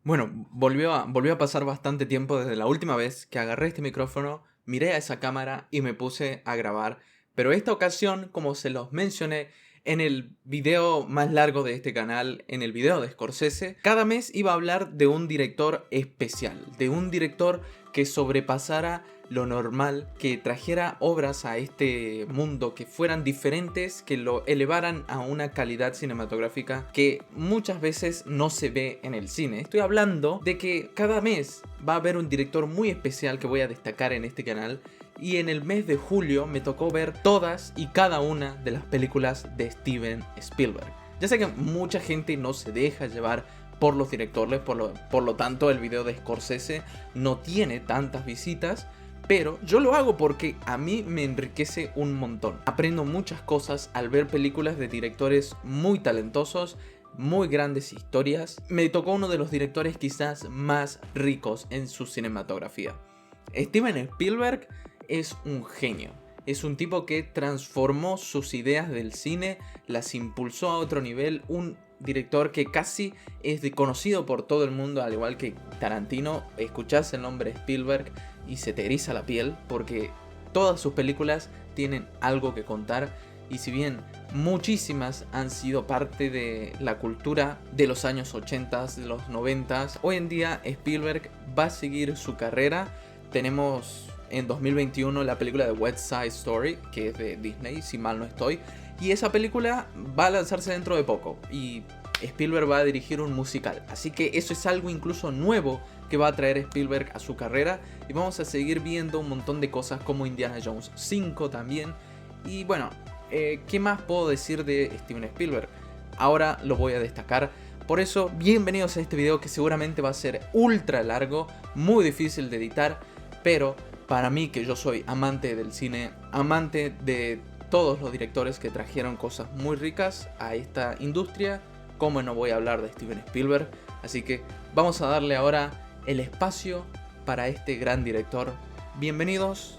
Bueno, volvió a pasar bastante tiempo desde la última vez que agarré este micrófono, miré a esa cámara y me puse a grabar. Pero esta ocasión, como se los mencioné en el video más largo de este canal, en el video de Scorsese, cada mes iba a hablar de un director especial, de un director que sobrepasara lo normal, que trajera obras a este mundo que fueran diferentes, que lo elevaran a una calidad cinematográfica que muchas veces no se ve en el cine. Estoy hablando de que cada mes va a haber un director muy especial que voy a destacar en este canal, y en el mes de julio me tocó ver todas y cada una de las películas de Steven Spielberg. Ya sé que mucha gente no se deja llevar por los directores, por lo tanto el video de Scorsese no tiene tantas visitas, pero yo lo hago porque a mí me enriquece un montón. Aprendo muchas cosas al ver películas de directores muy talentosos, muy grandes historias. Me tocó uno de los directores quizás más ricos en su cinematografía. Steven Spielberg es un genio. Es un tipo que transformó sus ideas del cine, las impulsó a otro nivel, un director que casi es conocido por todo el mundo, al igual que Tarantino. Escuchás el nombre Spielberg y se te eriza la piel porque todas sus películas tienen algo que contar, y si bien muchísimas han sido parte de la cultura de los años 80, de los 90, hoy en día Spielberg va a seguir su carrera. Tenemos en 2021 la película de West Side Story, que es de Disney, si mal no estoy, y esa película va a lanzarse dentro de poco, y Spielberg va a dirigir un musical, así que eso es algo incluso nuevo que va a traer Spielberg a su carrera, y vamos a seguir viendo un montón de cosas como Indiana Jones 5 también. Y bueno, ¿qué más puedo decir de Steven Spielberg? Ahora lo voy a destacar. Por eso, bienvenidos a este video que seguramente va a ser ultra largo, muy difícil de editar, pero para mí, que yo soy amante del cine, amante de todos los directores que trajeron cosas muy ricas a esta industria, ¿cómo no voy a hablar de Steven Spielberg? Así que vamos a darle ahora el espacio para este gran director. Bienvenidos,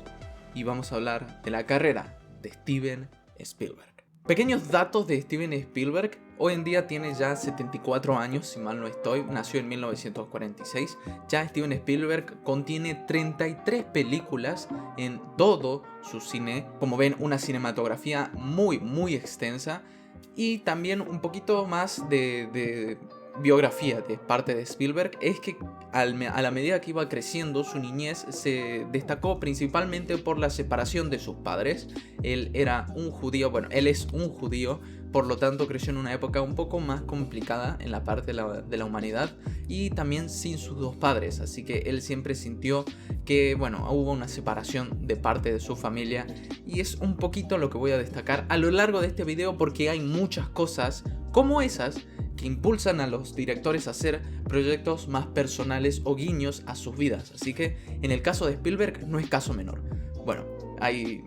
y vamos a hablar de la carrera de Steven Spielberg. Pequeños datos de Steven Spielberg. Hoy en día tiene ya 74 años, si mal no estoy. Nació en 1946. Ya Steven Spielberg contiene 33 películas en todo su cine. Como ven, una cinematografía muy extensa. Y también un poquito más de biografía de parte de Spielberg. Es que a la medida que iba creciendo, su niñez se destacó principalmente por la separación de sus padres. Él era un judío, bueno, él es un judío, por lo tanto creció en una época un poco más complicada en la parte de la humanidad, y también sin sus dos padres, así que él siempre sintió que, bueno, hubo una separación de parte de su familia, y es un poquito lo que voy a destacar a lo largo de este video, porque hay muchas cosas como esas que impulsan a los directores a hacer proyectos más personales o guiños a sus vidas. Así que en el caso de Spielberg no es caso menor. Bueno, hay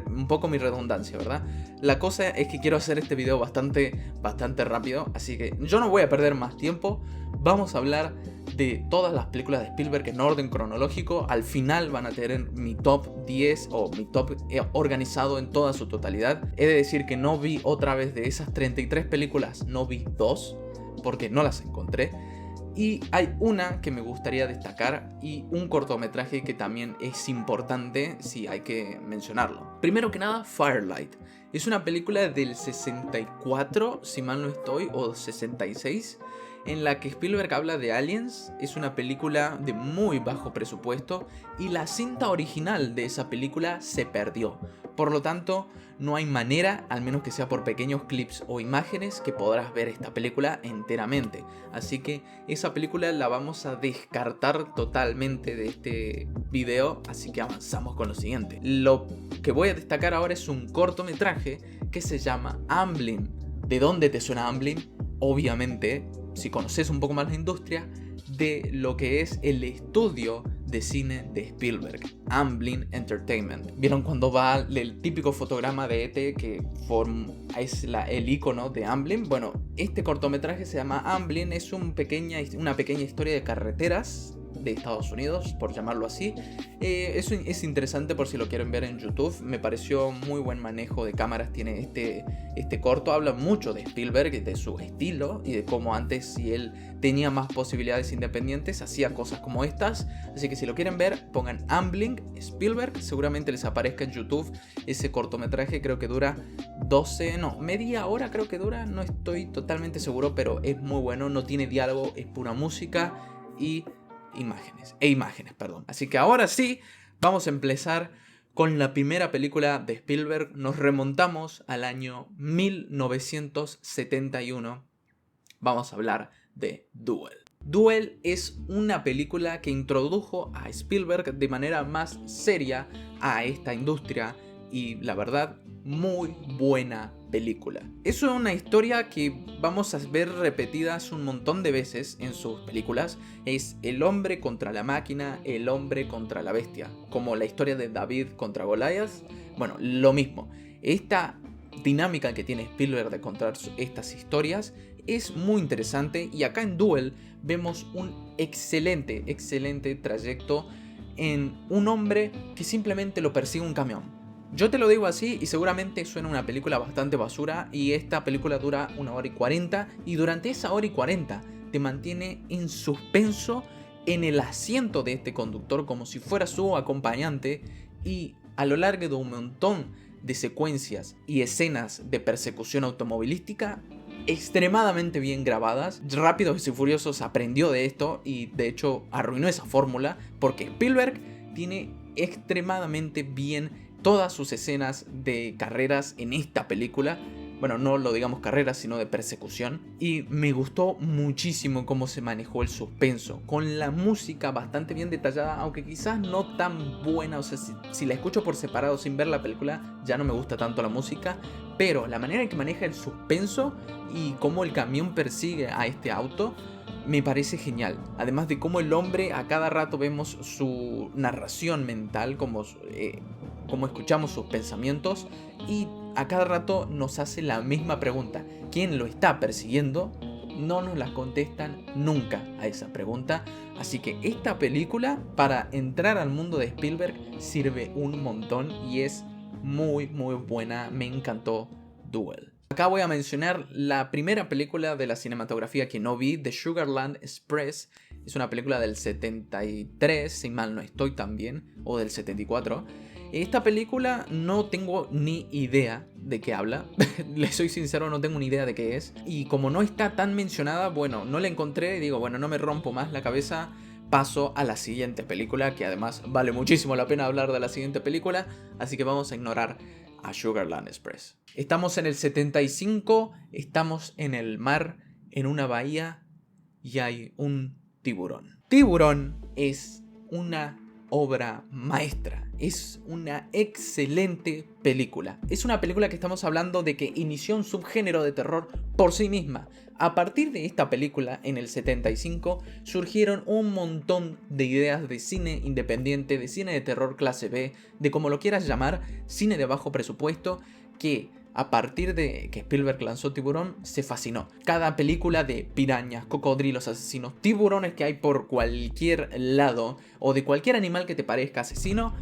un poco mi redundancia, ¿verdad? La cosa es que quiero hacer este video bastante rápido, así que yo no voy a perder más tiempo. Vamos a hablar de todas las películas de Spielberg en orden cronológico. Al final van a tener mi top 10 o mi top organizado en toda su totalidad. He de decir que no vi, otra vez, de esas 33 películas, no vi 2, porque no las encontré. Y hay una que me gustaría destacar, y un cortometraje que también es importante, si hay que mencionarlo. Primero que nada, Firelight. Es una película del 64, si mal no estoy, o 66, en la que Spielberg habla de aliens. Es una película de muy bajo presupuesto, y la cinta original de esa película se perdió. Por lo tanto, no hay manera, al menos que sea por pequeños clips o imágenes, que podrás ver esta película enteramente. Así que esa película la vamos a descartar totalmente de este video, así que avanzamos con lo siguiente. Lo que voy a destacar ahora es un cortometraje que se llama Amblin. ¿De dónde te suena Amblin? Obviamente, si conoces un poco más la industria, de lo que es el estudio de cine de Spielberg, Amblin Entertainment. ¿Vieron cuando va el típico fotograma de ET que es el icono de Amblin? Bueno, este cortometraje se llama Amblin, es una pequeña historia de carreteras de Estados Unidos, por llamarlo así. Eso es interesante por si lo quieren ver en YouTube. Me pareció muy buen manejo de cámaras. Tiene este corto. Habla mucho de Spielberg, de su estilo y de cómo antes, si él tenía más posibilidades independientes, hacía cosas como estas. Así que si lo quieren ver, pongan Amblin Spielberg. Seguramente les aparezca en YouTube ese cortometraje. Creo que dura media hora creo que dura. No estoy totalmente seguro, pero es muy bueno. No tiene diálogo, es pura música y imágenes, perdón. Así que ahora sí, vamos a empezar con la primera película de Spielberg. Nos remontamos al año 1971. Vamos a hablar de Duel. Duel es una película que introdujo a Spielberg de manera más seria a esta industria y, la verdad, muy buena película. Es una historia que vamos a ver repetidas un montón de veces en sus películas. Es el hombre contra la máquina, el hombre contra la bestia. Como la historia de David contra Goliath. Bueno, lo mismo. Esta dinámica que tiene Spielberg de contar estas historias es muy interesante. Y acá en Duel vemos un excelente trayecto en un hombre que simplemente lo persigue un camión. Yo te lo digo así y seguramente suena una película bastante basura, y esta película dura 1 hora y 40 y durante esa hora y 40 te mantiene en suspenso en el asiento de este conductor como si fuera su acompañante, y a lo largo de un montón de secuencias y escenas de persecución automovilística extremadamente bien grabadas. Rápidos y Furiosos aprendió de esto y de hecho arruinó esa fórmula, porque Spielberg tiene extremadamente bien todas sus escenas de carreras en esta película. Bueno, no lo digamos carreras, sino de persecución. Y me gustó muchísimo cómo se manejó el suspenso, con la música bastante bien detallada, aunque quizás no tan buena. O sea, si la escucho por separado sin ver la película, ya no me gusta tanto la música. Pero la manera en que maneja el suspenso y cómo el camión persigue a este auto me parece genial. Además de cómo el hombre, a cada rato vemos su narración mental, como escuchamos sus pensamientos, y a cada rato nos hace la misma pregunta: ¿quién lo está persiguiendo? No nos la contestan nunca a esa pregunta. Así que esta película, para entrar al mundo de Spielberg, sirve un montón y es muy buena. Me encantó Duel. Acá voy a mencionar la primera película de la cinematografía que no vi, The Sugarland Express. Es una película del 73, si mal no estoy también, o del 74. Esta película no tengo ni idea de qué habla. Les soy sincero, no tengo ni idea de qué es. Y como no está tan mencionada, bueno, no la encontré y digo, bueno, no me rompo más la cabeza. Paso a la siguiente película, que además vale muchísimo la pena hablar de la siguiente película. Así que vamos a ignorar a Sugarland Express. Estamos en el 75, estamos en el mar, en una bahía, y hay un tiburón. Tiburón es una obra maestra, es una excelente película. Es una película que estamos hablando de que inició un subgénero de terror por sí misma. A partir de esta película, en el 75, surgieron un montón de ideas de cine independiente, de cine de terror clase B, de como lo quieras llamar, cine de bajo presupuesto, que a partir de que Spielberg lanzó Tiburón, se fascinó. Cada película de pirañas, cocodrilos, asesinos, tiburones que hay por cualquier lado, o de cualquier animal que te parezca asesino,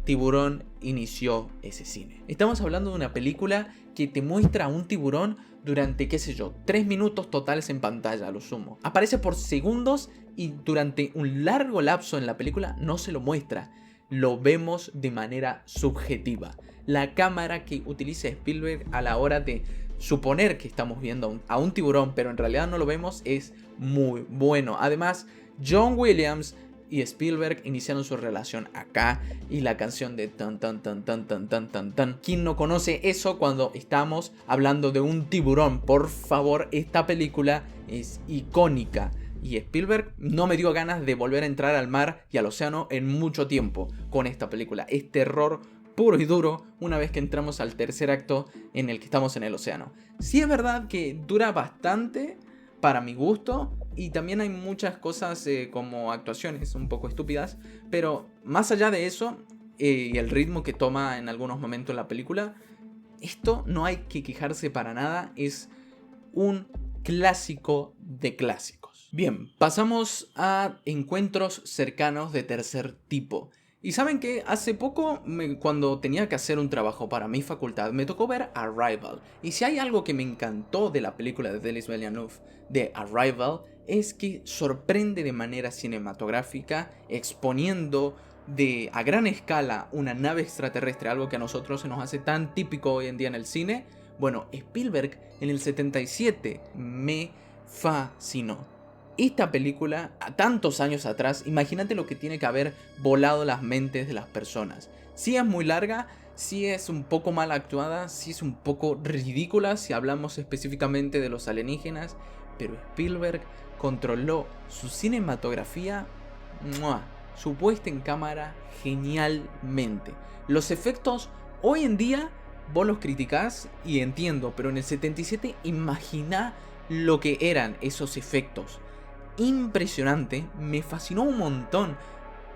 Tiburón inició ese cine. Estamos hablando de una película que te muestra a un tiburón durante, qué sé yo, 3 minutos totales en pantalla, a lo sumo. Aparece por segundos y durante un largo lapso en la película no se lo muestra. Lo vemos de manera subjetiva. La cámara que utiliza Spielberg a la hora de suponer que estamos viendo a un tiburón, pero en realidad no lo vemos, es muy bueno. Además, John Williams y Spielberg iniciaron su relación acá, y la canción de tan tan tan tan tan tan tan tan. ¿Quién no conoce eso cuando estamos hablando de un tiburón? Por favor, esta película es icónica. Y Spielberg no me dio ganas de volver a entrar al mar y al océano en mucho tiempo con esta película. Es terror puro y duro una vez que entramos al tercer acto en el que estamos en el océano. Sí es verdad que dura bastante para mi gusto, y también hay muchas cosas como actuaciones un poco estúpidas, pero más allá de eso y el ritmo que toma en algunos momentos la película, esto no hay que quejarse para nada. Es un clásico de clásicos. Bien, pasamos a encuentros cercanos de tercer tipo. Y saben que hace poco, cuando tenía que hacer un trabajo para mi facultad, me tocó ver Arrival. Y si hay algo que me encantó de la película de Denis Villeneuve de Arrival, es que sorprende de manera cinematográfica, exponiendo a gran escala una nave extraterrestre, algo que a nosotros se nos hace tan típico hoy en día en el cine. Bueno, Spielberg en el 77 me fascinó. Esta película, a tantos años atrás, imagínate lo que tiene que haber volado las mentes de las personas. Si es muy larga, si es un poco mal actuada, si es un poco ridícula si hablamos específicamente de los alienígenas, pero Spielberg controló su cinematografía, ¡mua!, su puesta en cámara genialmente. Los efectos hoy en día vos los criticás y entiendo, pero en el 77 imagina lo que eran esos efectos. Impresionante, me fascinó un montón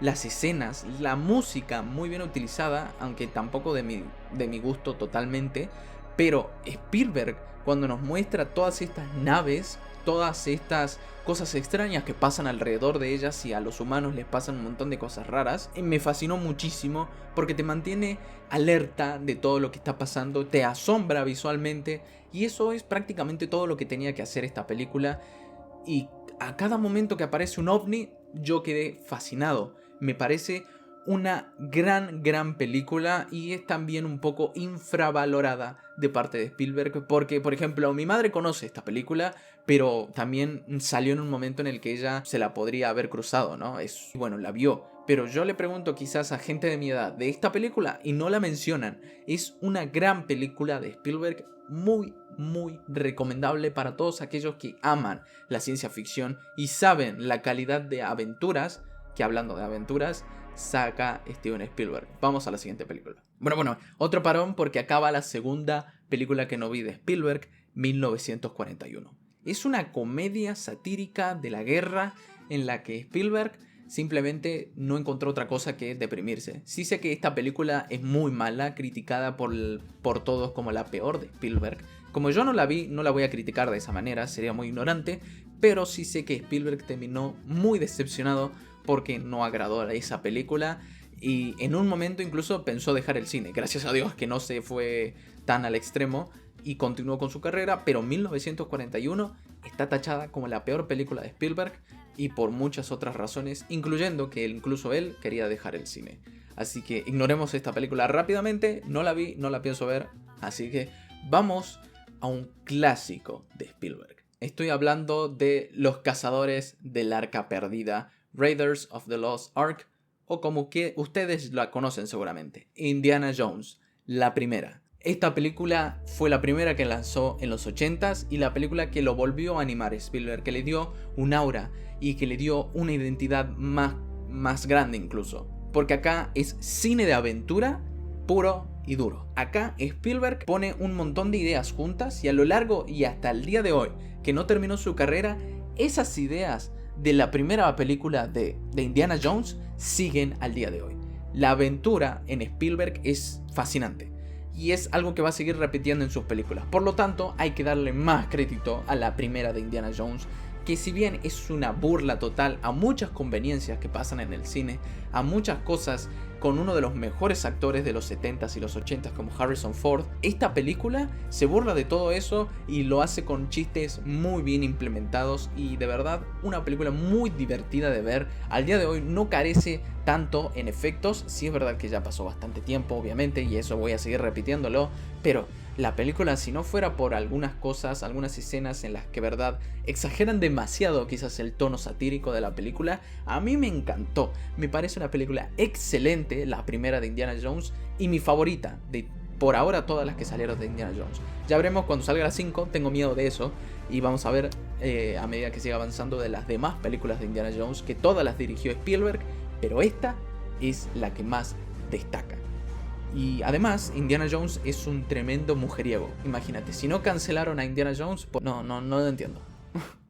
las escenas, la música muy bien utilizada, aunque tampoco de mi gusto totalmente, pero Spielberg cuando nos muestra todas estas naves, todas estas cosas extrañas que pasan alrededor de ellas y a los humanos les pasan un montón de cosas raras, me fascinó muchísimo porque te mantiene alerta de todo lo que está pasando, te asombra visualmente y eso es prácticamente todo lo que tenía que hacer esta película. Y a cada momento que aparece un ovni, yo quedé fascinado. Me parece una gran película y es también un poco infravalorada de parte de Spielberg porque, por ejemplo, mi madre conoce esta película, pero también salió en un momento en el que ella se la podría haber cruzado, ¿no? Bueno, la vio. Pero yo le pregunto quizás a gente de mi edad de esta película y no la mencionan. Es una gran película de Spielberg, muy recomendable para todos aquellos que aman la ciencia ficción y saben la calidad de aventuras que, hablando de aventuras, saca Steven Spielberg. Vamos a la siguiente película. Bueno, otro parón porque acaba la segunda película que no vi de Spielberg, 1941. Es una comedia satírica de la guerra en la que Spielberg simplemente no encontró otra cosa que deprimirse. Sí sé que esta película es muy mala, criticada por todos como la peor de Spielberg. Como yo no la vi, no la voy a criticar de esa manera, sería muy ignorante, pero sí sé que Spielberg terminó muy decepcionado porque no agradó a esa película y en un momento incluso pensó dejar el cine. Gracias a Dios que no se fue tan al extremo y continuó con su carrera, pero 1941 está tachada como la peor película de Spielberg y por muchas otras razones, incluyendo que incluso él quería dejar el cine. Así que ignoremos esta película rápidamente, no la vi, no la pienso ver, así que vamos a un clásico de Spielberg. Estoy hablando de Los Cazadores del Arca Perdida, Raiders of the Lost Ark, o como que ustedes la conocen seguramente, Indiana Jones, la primera. Esta película fue la primera que lanzó en los 80s y la película que lo volvió a animar Spielberg, que le dio un aura y que le dio una identidad más grande incluso. Porque acá es cine de aventura puro y duro. Acá Spielberg pone un montón de ideas juntas y a lo largo y hasta el día de hoy, que no terminó su carrera, esas ideas de la primera película de Indiana Jones siguen al día de hoy. La aventura en Spielberg es fascinante y es algo que va a seguir repitiendo en sus películas. Por lo tanto, hay que darle más crédito a la primera de Indiana Jones, que si bien es una burla total a muchas conveniencias que pasan en el cine, a muchas cosas con uno de los mejores actores de los 70s y los 80s como Harrison Ford, esta película se burla de todo eso y lo hace con chistes muy bien implementados y de verdad una película muy divertida de ver. Al día de hoy no carece tanto en efectos, sí es verdad que ya pasó bastante tiempo obviamente y eso voy a seguir repitiéndolo, pero la película, si no fuera por algunas cosas, algunas escenas en las que verdad exageran demasiado quizás el tono satírico de la película, a mí me encantó. Me parece una película excelente, la primera de Indiana Jones, y mi favorita de por ahora todas las que salieron de Indiana Jones. Ya veremos cuando salga la 5, tengo miedo de eso, y vamos a ver a medida que siga avanzando de las demás películas de Indiana Jones, que todas las dirigió Spielberg, pero esta es la que más destaca. Y además, Indiana Jones es un tremendo mujeriego. Imagínate, si no cancelaron a Indiana Jones, pues no lo entiendo.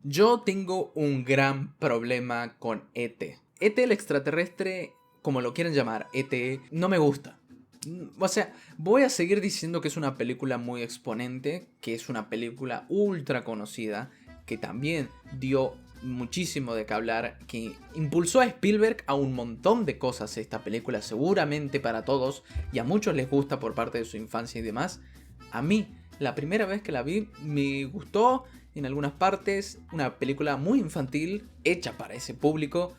Yo tengo un gran problema con E.T. E.T. el extraterrestre, como lo quieran llamar, E.T., no me gusta. O sea, voy a seguir diciendo que es una película muy exponente, que es una película ultra conocida, que también dio muchísimo de qué hablar, que impulsó a Spielberg a un montón de cosas esta película, seguramente para todos, y a muchos les gusta por parte de su infancia y demás. A mí, la primera vez que la vi, me gustó en algunas partes, una película muy infantil, hecha para ese público,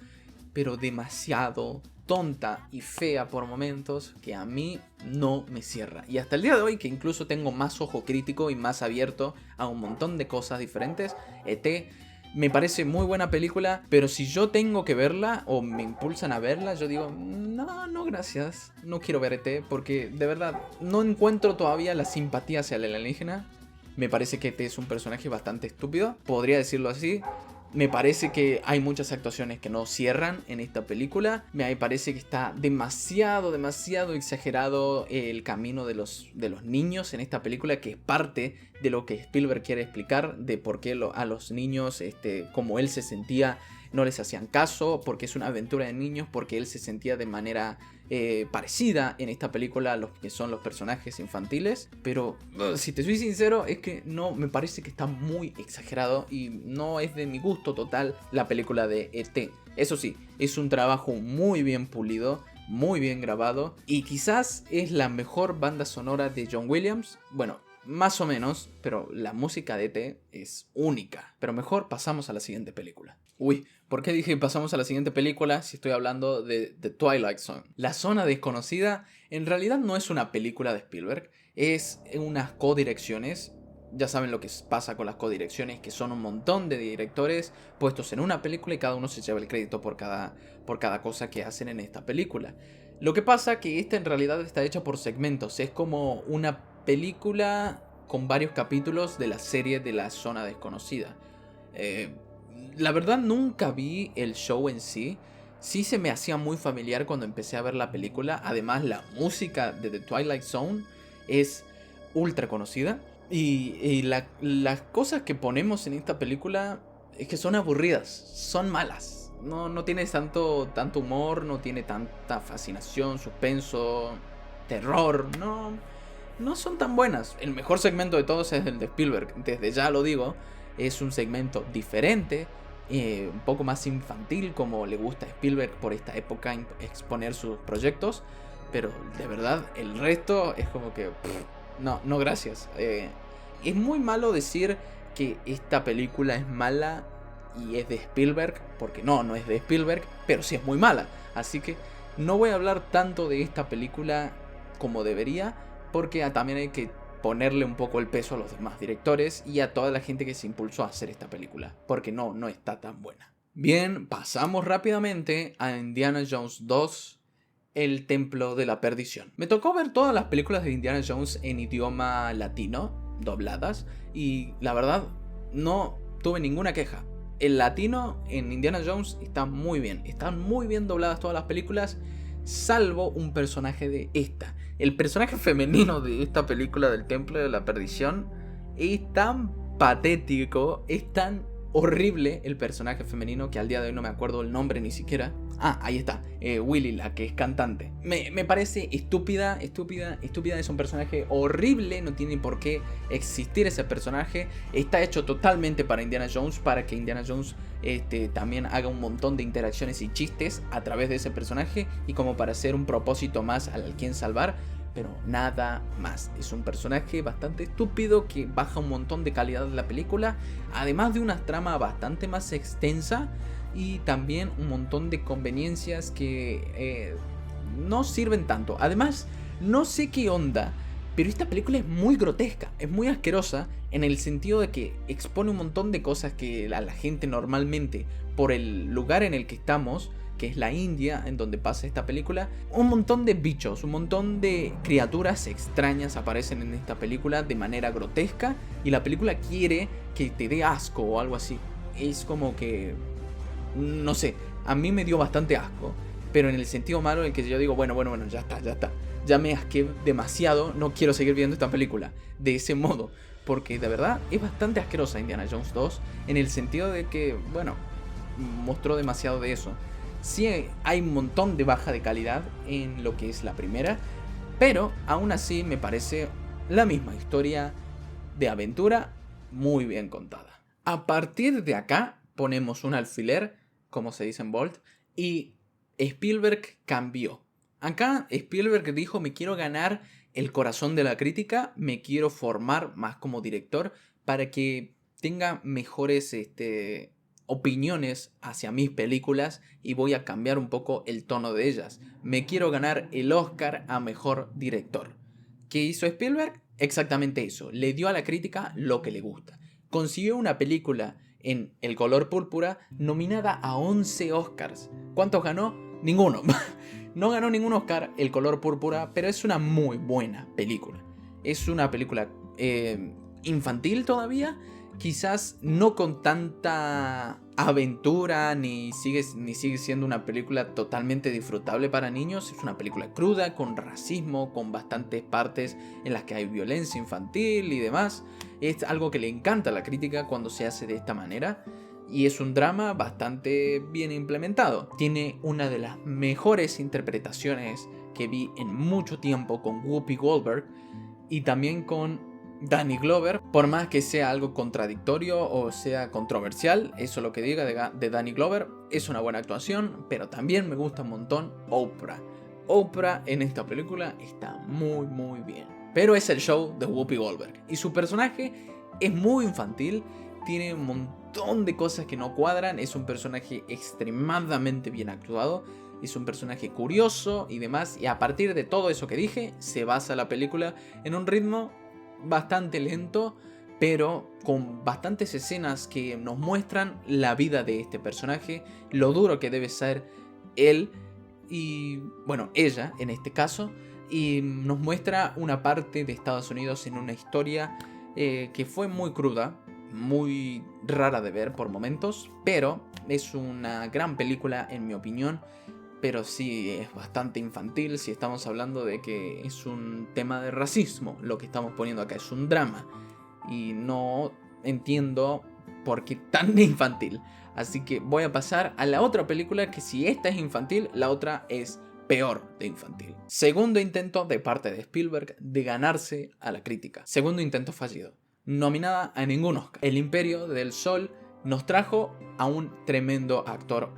pero demasiado tonta y fea por momentos, que a mí no me cierra. Y hasta el día de hoy, que incluso tengo más ojo crítico y más abierto a un montón de cosas diferentes, ET me parece muy buena película, pero si yo tengo que verla o me impulsan a verla, yo digo, no gracias, no quiero ver ET, porque de verdad no encuentro todavía la simpatía hacia el alienígena. Me parece que ET es un personaje bastante estúpido, podría decirlo así. Me parece que hay muchas actuaciones que no cierran en esta película. Me parece que está demasiado exagerado el camino de los niños en esta película, que es parte de lo que Spielberg quiere explicar, de por qué a los niños, como él se sentía, no les hacían caso, porque es una aventura de niños, porque él se sentía de manera parecida en esta película a los que son los personajes infantiles. Pero si te soy sincero, es que no, me parece que está muy exagerado y no es de mi gusto total la película de ET. Eso sí, es un trabajo muy bien pulido, muy bien grabado, y quizás es la mejor banda sonora de John Williams. Bueno, más o menos, pero la música de ET es única. Pero mejor pasamos a la siguiente película. Uy, ¿por qué dije pasamos a la siguiente película si estoy hablando de The Twilight Zone? La Zona Desconocida en realidad no es una película de Spielberg, es unas codirecciones. Ya saben lo que pasa con las codirecciones, que son un montón de directores puestos en una película y cada uno se lleva el crédito por cada cosa que hacen en esta película. Lo que pasa que esta en realidad está hecha por segmentos, es como una película con varios capítulos de la serie de La Zona Desconocida. La verdad nunca vi el show en sí. Sí se me hacía muy familiar cuando empecé a ver la película. Además, la música de The Twilight Zone es ultra conocida. Y las cosas que ponemos en esta película es que son aburridas, son malas. No tiene tanto humor, no tiene tanta fascinación, suspenso, terror. No son tan buenas. El mejor segmento de todos es el de Spielberg. Desde ya lo digo. Es un segmento diferente, un poco más infantil, como le gusta a Spielberg por esta época exponer sus proyectos. Pero de verdad, el resto es como que... no gracias. Es muy malo decir que esta película es mala y es de Spielberg, porque no es de Spielberg, pero sí es muy mala. Así que no voy a hablar tanto de esta película como debería, porque también hay que ponerle un poco el peso a los demás directores y a toda la gente que se impulsó a hacer esta película, porque no está tan buena. Bien, pasamos rápidamente a Indiana Jones 2, El Templo de la Perdición. Me tocó ver todas las películas de Indiana Jones en idioma latino, dobladas, y la verdad no tuve ninguna queja. El latino en Indiana Jones está muy bien, están muy bien dobladas todas las películas, salvo un personaje de esta. El personaje femenino de esta película del Templo de la Perdición es tan patético, es tan horrible el personaje femenino que al día de hoy no me acuerdo el nombre ni siquiera. Ah, ahí está, Willy, la que es cantante. Me parece estúpida, es un personaje horrible, no tiene por qué existir ese personaje. Está hecho totalmente para Indiana Jones, para que Indiana Jones también haga un montón de interacciones y chistes a través de ese personaje y como para hacer un propósito más al quien salvar. Pero nada más, es un personaje bastante estúpido que baja un montón de calidad de la película, además de una trama bastante más extensa y también un montón de conveniencias que no sirven tanto. Además, no sé qué onda, pero esta película es muy grotesca, es muy asquerosa en el sentido de que expone un montón de cosas que a la gente normalmente, por el lugar en el que estamos, que es la India, en donde pasa esta película, un montón de bichos, un montón de criaturas extrañas aparecen en esta película de manera grotesca y la película quiere que te dé asco o algo así. Es como que... no sé, a mí me dio bastante asco, pero en el sentido malo en el que yo digo, bueno, ya está. Ya me asqué demasiado, no quiero seguir viendo esta película de ese modo, porque de verdad es bastante asquerosa Indiana Jones 2, en el sentido de que, bueno, mostró demasiado de eso. Sí hay un montón de baja de calidad en lo que es la primera, pero aún así me parece la misma historia de aventura muy bien contada. A partir de acá ponemos un alfiler, como se dice en Bolt, y Spielberg cambió. Acá Spielberg dijo: me quiero ganar el corazón de la crítica, me quiero formar más como director para que tenga mejores opiniones hacia mis películas, y voy a cambiar un poco el tono de ellas. Me quiero ganar el Oscar a mejor director. ¿Qué hizo Spielberg? Exactamente eso. Le dio a la crítica lo que le gusta. Consiguió una película en El color púrpura nominada a 11 Oscars. ¿Cuántos ganó? Ninguno. No ganó ningún Oscar El color púrpura, pero es una muy buena película. Es una película infantil todavía, quizás no con tanta aventura, ni sigue siendo una película totalmente disfrutable para niños. Es una película cruda, con racismo, con bastantes partes en las que hay violencia infantil y demás. Es algo que le encanta a la crítica cuando se hace de esta manera. Y es un drama bastante bien implementado. Tiene una de las mejores interpretaciones que vi en mucho tiempo con Whoopi Goldberg y también con Danny Glover. Por más que sea algo contradictorio o sea controversial, eso lo que diga de Danny Glover, es una buena actuación, pero también me gusta un montón Oprah. Oprah en esta película está muy muy bien. Pero es el show de Whoopi Goldberg y su personaje es muy infantil, tiene un montón de cosas que no cuadran, es un personaje extremadamente bien actuado, es un personaje curioso y demás, y a partir de todo eso que dije, se basa la película en un ritmo bastante lento, pero con bastantes escenas que nos muestran la vida de este personaje, lo duro que debe ser él y, bueno, ella en este caso, y nos muestra una parte de Estados Unidos en una historia que fue muy cruda, muy rara de ver por momentos, pero es una gran película en mi opinión. Pero sí es bastante infantil si estamos hablando de que es un tema de racismo. Lo que estamos poniendo acá es un drama y no entiendo por qué tan infantil. Así que voy a pasar a la otra película, que si esta es infantil, la otra es peor de infantil. Segundo intento de parte de Spielberg de ganarse a la crítica. Segundo intento fallido. Nominada a ningún Oscar. El Imperio del Sol nos trajo a un tremendo actor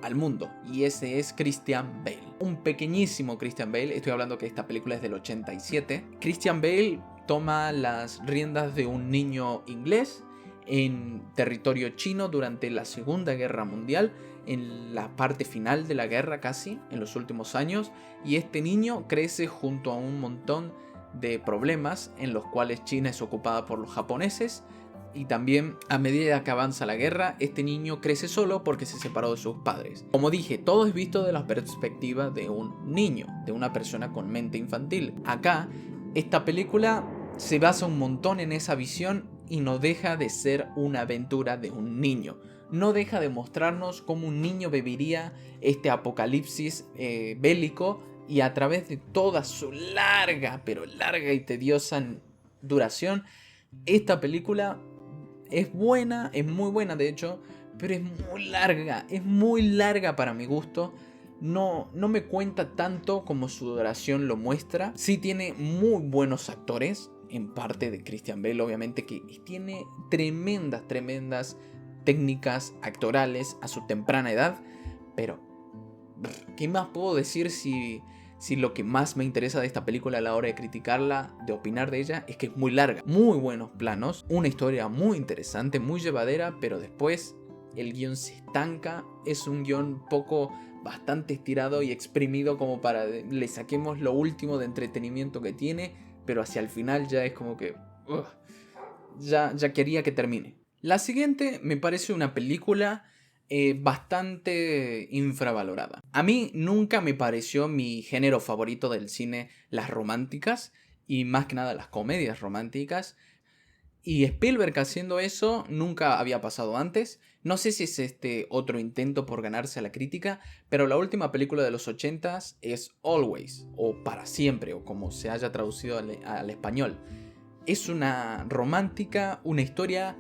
al mundo, y ese es Christian Bale. Un pequeñísimo Christian Bale. Estoy hablando que esta película es del 87. Christian Bale toma las riendas de un niño inglés en territorio chino durante la Segunda Guerra Mundial, en la parte final de la guerra casi, en los últimos años, y este niño crece junto a un montón de problemas en los cuales China es ocupada por los japoneses. Y también, a medida que avanza la guerra, este niño crece solo porque se separó de sus padres. Como dije, todo es visto de la perspectiva de un niño, de una persona con mente infantil. Acá, esta película se basa un montón en esa visión y no deja de ser una aventura de un niño. No deja de mostrarnos cómo un niño viviría este apocalipsis bélico, y a través de toda su larga, pero larga y tediosa duración, esta película es buena, es muy buena de hecho, pero es muy larga para mi gusto. No me cuenta tanto como su duración lo muestra. Sí tiene muy buenos actores, en parte de Christian Bale, obviamente, que tiene tremendas técnicas actorales a su temprana edad, pero ¿qué más puedo decir si lo que más me interesa de esta película a la hora de criticarla, de opinar de ella, es que es muy larga? Muy buenos planos, una historia muy interesante, muy llevadera, pero después el guión se estanca. Es un guión bastante estirado y exprimido como para le saquemos lo último de entretenimiento que tiene, pero hacia el final ya es como que ya quería que termine. La siguiente me parece una película bastante infravalorada. A mí nunca me pareció mi género favorito del cine las románticas, y más que nada las comedias románticas. Y Spielberg haciendo eso nunca había pasado antes. No sé si es este otro intento por ganarse a la crítica, pero la última película de los 80s es Always, o Para Siempre, o como se haya traducido al español. Es una romántica, una historia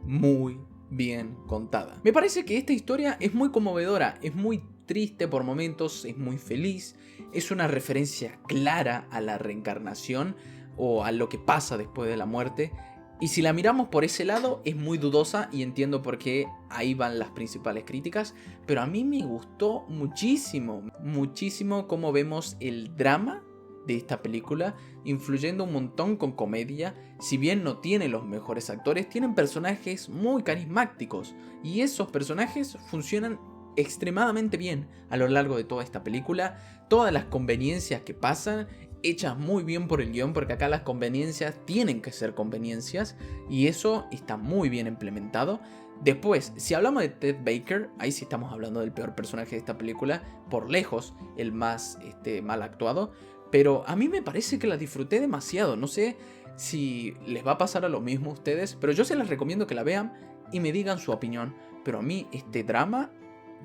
muy bien contada. Me parece que esta historia es muy conmovedora, es muy triste por momentos, es muy feliz, es una referencia clara a la reencarnación o a lo que pasa después de la muerte. Y si la miramos por ese lado, es muy dudosa y entiendo por qué ahí van las principales críticas. Pero a mí me gustó muchísimo, muchísimo cómo vemos el drama de esta película, influyendo un montón con comedia. Si bien no tiene los mejores actores, tienen personajes muy carismáticos. Y esos personajes funcionan extremadamente bien a lo largo de toda esta película. Todas las conveniencias que pasan hechas muy bien por el guión, porque acá las conveniencias tienen que ser conveniencias y eso está muy bien implementado. Después, si hablamos de Ted Baker, ahí sí estamos hablando del peor personaje de esta película, por lejos el más mal actuado, pero a mí me parece que la disfruté demasiado. No sé si les va a pasar a lo mismo a ustedes, pero yo se les recomiendo que la vean y me digan su opinión. Pero a mí este drama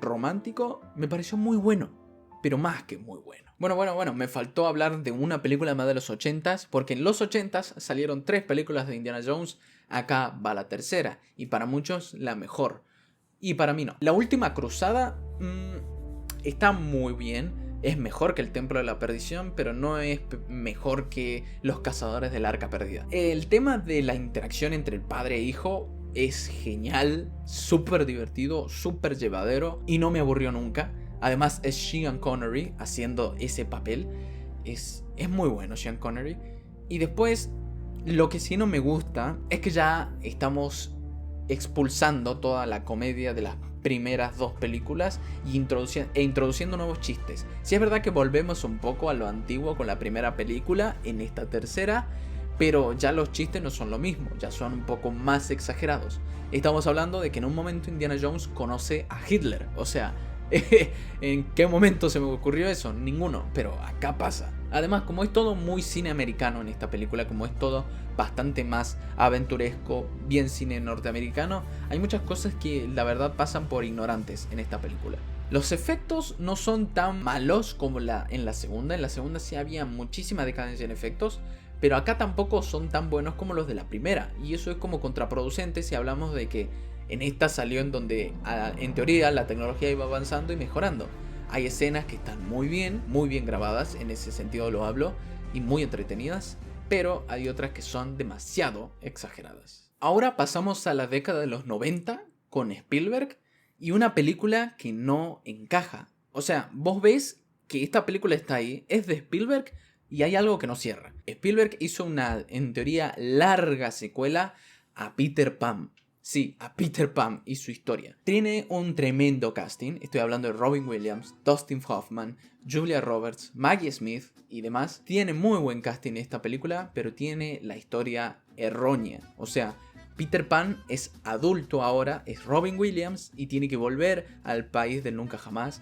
romántico me pareció muy bueno, pero más que muy bueno. Bueno, me faltó hablar de una película más de los 80s, porque en los 80s salieron 3 películas de Indiana Jones, acá va la tercera, y para muchos la mejor, y para mí no. La Última Cruzada está muy bien, es mejor que el Templo de la Perdición, pero no es mejor que Los Cazadores del Arca Perdida. El tema de la interacción entre el padre e hijo es genial, súper divertido, súper llevadero, y no me aburrió nunca. Además es Sean Connery haciendo ese papel. Es muy bueno Sean Connery. Y después, lo que sí no me gusta es que ya estamos expulsando toda la comedia de las primeras 2 películas y introduciendo nuevos chistes. Sí es verdad que volvemos un poco a lo antiguo con la primera película en esta tercera, pero ya los chistes no son lo mismo, ya son un poco más exagerados. Estamos hablando de que en un momento Indiana Jones conoce a Hitler, o sea, ¿en qué momento se me ocurrió eso? Ninguno, pero acá pasa. Además, como es todo muy cine americano en esta película, como es todo bastante más aventuresco, bien cine norteamericano, hay muchas cosas que la verdad pasan por ignorantes en esta película. Los efectos no son tan malos como en la segunda. En la segunda sí había muchísima decadencia en efectos, pero acá tampoco son tan buenos como los de la primera. Y eso es como contraproducente si hablamos de que en esta salió en donde, en teoría, la tecnología iba avanzando y mejorando. Hay escenas que están muy bien grabadas, en ese sentido lo hablo, y muy entretenidas, pero hay otras que son demasiado exageradas. Ahora pasamos a la década de los 90 con Spielberg y una película que no encaja. O sea, vos ves que esta película está ahí, es de Spielberg y hay algo que no cierra. Spielberg hizo una, en teoría, larga secuela a Peter Pan. Sí, a Peter Pan y su historia. Tiene un tremendo casting. Estoy hablando de Robin Williams, Dustin Hoffman, Julia Roberts, Maggie Smith y demás. Tiene muy buen casting esta película, pero tiene la historia errónea. O sea, Peter Pan es adulto ahora, es Robin Williams y tiene que volver al país del nunca jamás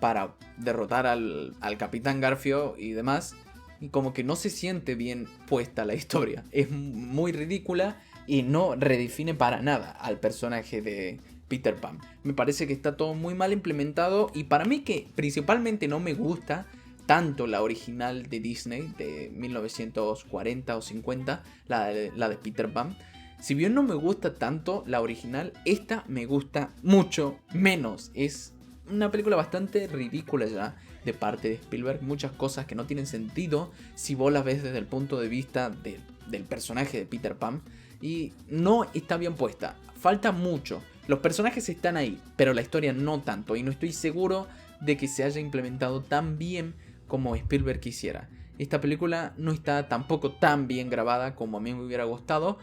para derrotar al Capitán Garfio y demás. Y como que no se siente bien puesta la historia. Es muy ridícula y no redefine para nada al personaje de Peter Pan. Me parece que está todo muy mal implementado y para mí que principalmente no me gusta tanto la original de Disney de 1940 o 50, la de Peter Pan. Si bien no me gusta tanto la original, esta me gusta mucho menos. Es una película bastante ridícula ya de parte de Spielberg. Muchas cosas que no tienen sentido si vos las ves desde el punto de vista del personaje de Peter Pan. Y no está bien puesta, falta mucho. Los personajes están ahí, pero la historia no tanto. Y no estoy seguro de que se haya implementado tan bien como Spielberg quisiera. Esta película no está tampoco tan bien grabada como a mí me hubiera gustado,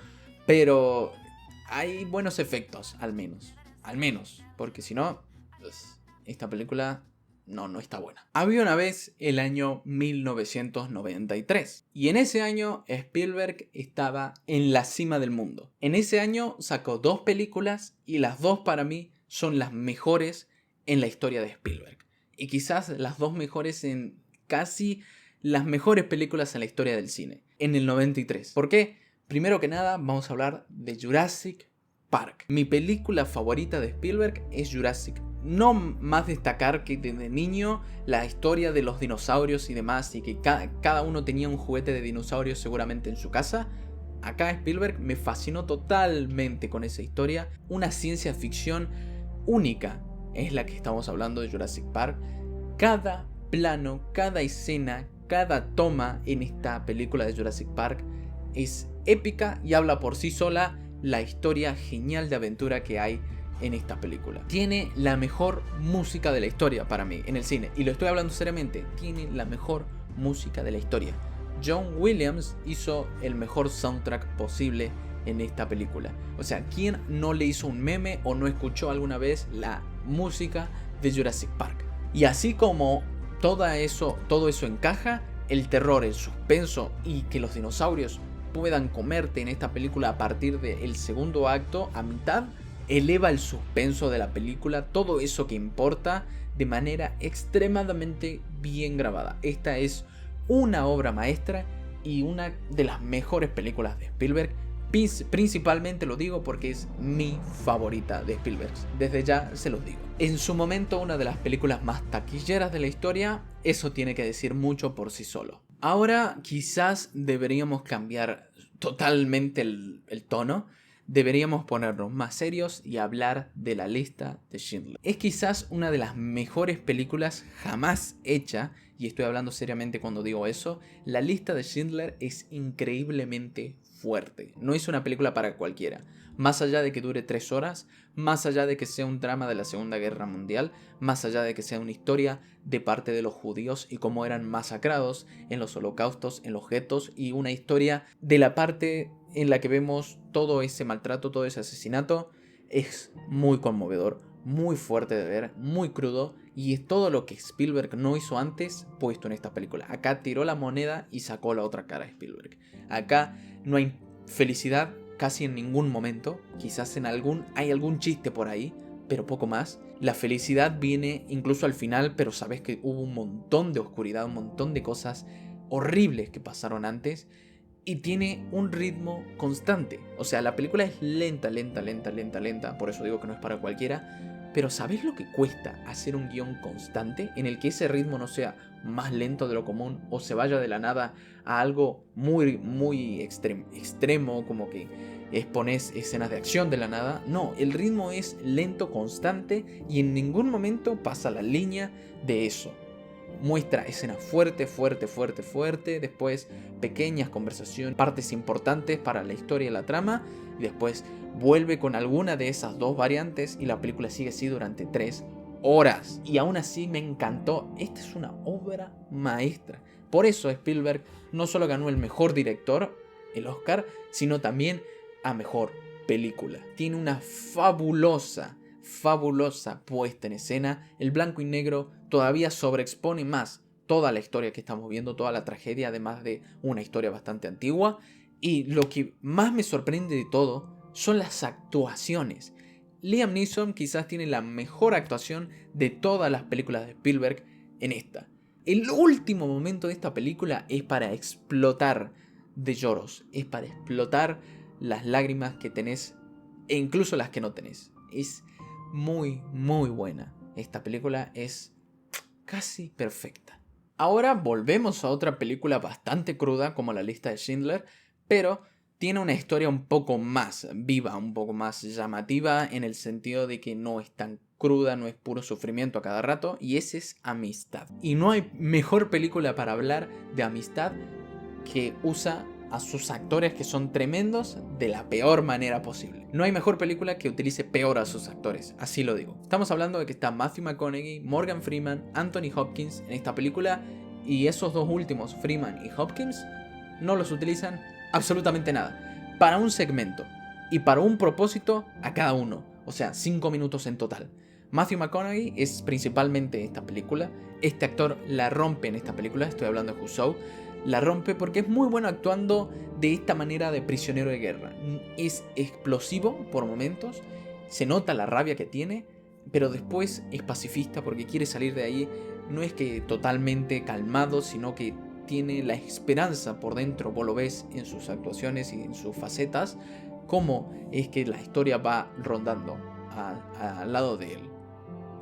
pero hay buenos efectos, al menos. Al menos, porque si no, pues, esta película no está buena. Había una vez el año 1993 y en ese año Spielberg estaba en la cima del mundo. En ese año sacó 2 películas y las 2 para mí son las mejores en la historia de Spielberg. Y quizás las 2 mejores en casi las mejores películas en la historia del cine. En el 93. ¿Por qué? Primero que nada vamos a hablar de Jurassic Park. Mi película favorita de Spielberg es Jurassic Park. No más destacar que desde niño la historia de los dinosaurios y demás, y que cada uno tenía un juguete de dinosaurios seguramente en su casa. Acá Spielberg me fascinó totalmente con esa historia. Una ciencia ficción única es la que estamos hablando de Jurassic Park. Cada plano, cada escena, cada toma en esta película de Jurassic Park es épica y habla por sí sola la historia genial de aventura que hay en esta película. Tiene la mejor música de la historia para mí en el cine, y lo estoy hablando seriamente, tiene la mejor música de la historia. John Williams hizo el mejor soundtrack posible en esta película. O sea, ¿quién no le hizo un meme o no escuchó alguna vez la música de Jurassic Park? Y así como todo eso encaja, el terror, el suspenso y que los dinosaurios puedan comerte en esta película a partir del segundo acto a mitad, eleva el suspenso de la película, todo eso que importa, de manera extremadamente bien grabada. Esta es una obra maestra y una de las mejores películas de Spielberg. Principalmente lo digo porque es mi favorita de Spielberg, desde ya se los digo. En su momento una de las películas más taquilleras de la historia, eso tiene que decir mucho por sí solo. Ahora quizás deberíamos cambiar totalmente el tono. Deberíamos ponernos más serios y hablar de la lista de Schindler. Es quizás una de las mejores películas jamás hecha, y estoy hablando seriamente cuando digo eso. La lista de Schindler es increíblemente fuerte. No es una película para cualquiera. Más allá de que dure 3 horas, más allá de que sea un drama de la Segunda Guerra Mundial, más allá de que sea una historia de parte de los judíos y cómo eran masacrados en los holocaustos, en los guetos, y una historia de la parte en la que vemos todo ese maltrato, todo ese asesinato, es muy conmovedor, muy fuerte de ver, muy crudo, y es todo lo que Spielberg no hizo antes puesto en esta película. Acá tiró la moneda y sacó la otra cara de Spielberg. Acá no hay felicidad casi en ningún momento, quizás hay algún chiste por ahí, pero poco más. La felicidad viene incluso al final, pero sabes que hubo un montón de oscuridad, un montón de cosas horribles que pasaron antes. Y tiene un ritmo constante. O sea, la película es lenta. Por eso digo que no es para cualquiera. Pero ¿sabes lo que cuesta hacer un guión constante en el que ese ritmo no sea más lento de lo común o se vaya de la nada a algo muy extremo, como que expones escenas de acción de la nada? No, el ritmo es lento, constante, y en ningún momento pasa la línea de eso. Muestra escenas fuerte, después pequeñas conversaciones, partes importantes para la historia y la trama, y después vuelve con alguna de esas dos variantes y la película sigue así durante 3 horas. Y aún así me encantó. Esta es una obra maestra. Por eso Spielberg no solo ganó el mejor director, el Oscar, sino también a mejor película. Tiene una fabulosa puesta en escena. El blanco y negro todavía sobreexpone más toda la historia que estamos viendo, toda la tragedia, además de una historia bastante antigua. Y lo que más me sorprende de todo son las actuaciones. Liam Neeson quizás tiene la mejor actuación de todas las películas de Spielberg en esta. El último momento de esta película es para explotar de lloros, es para explotar las lágrimas que tenés e incluso las que no tenés. Es muy buena. Esta película es casi perfecta. Ahora volvemos a otra película bastante cruda como La lista de Schindler, pero tiene una historia un poco más viva, un poco más llamativa, en el sentido de que no es tan cruda, no es puro sufrimiento a cada rato, y ese es Amistad. Y no hay mejor película para hablar de amistad que usa a sus actores, que son tremendos, de la peor manera posible. No hay mejor película que utilice peor a sus actores, así lo digo. Estamos hablando de que está Matthew McConaughey, Morgan Freeman, Anthony Hopkins en esta película, y esos dos últimos, Freeman y Hopkins, no los utilizan absolutamente nada. Para un segmento y para un propósito a cada uno, o sea, 5 minutos en total. Matthew McConaughey es principalmente esta película. Este actor la rompe en esta película, estoy hablando de Who Saw. La rompe porque es muy bueno actuando de esta manera de prisionero de guerra. Es explosivo por momentos, se nota la rabia que tiene, pero después es pacifista porque quiere salir de ahí. No es que totalmente calmado, sino que tiene la esperanza por dentro. Vos lo ves en sus actuaciones y en sus facetas, cómo es que la historia va rondando al lado de él.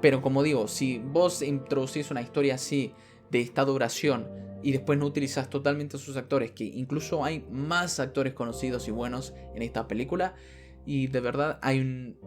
Pero como digo, si vos introducís una historia así, de esta duración, y después no utilizas totalmente a sus actores, que incluso hay más actores conocidos y buenos en esta película, y de verdad hay un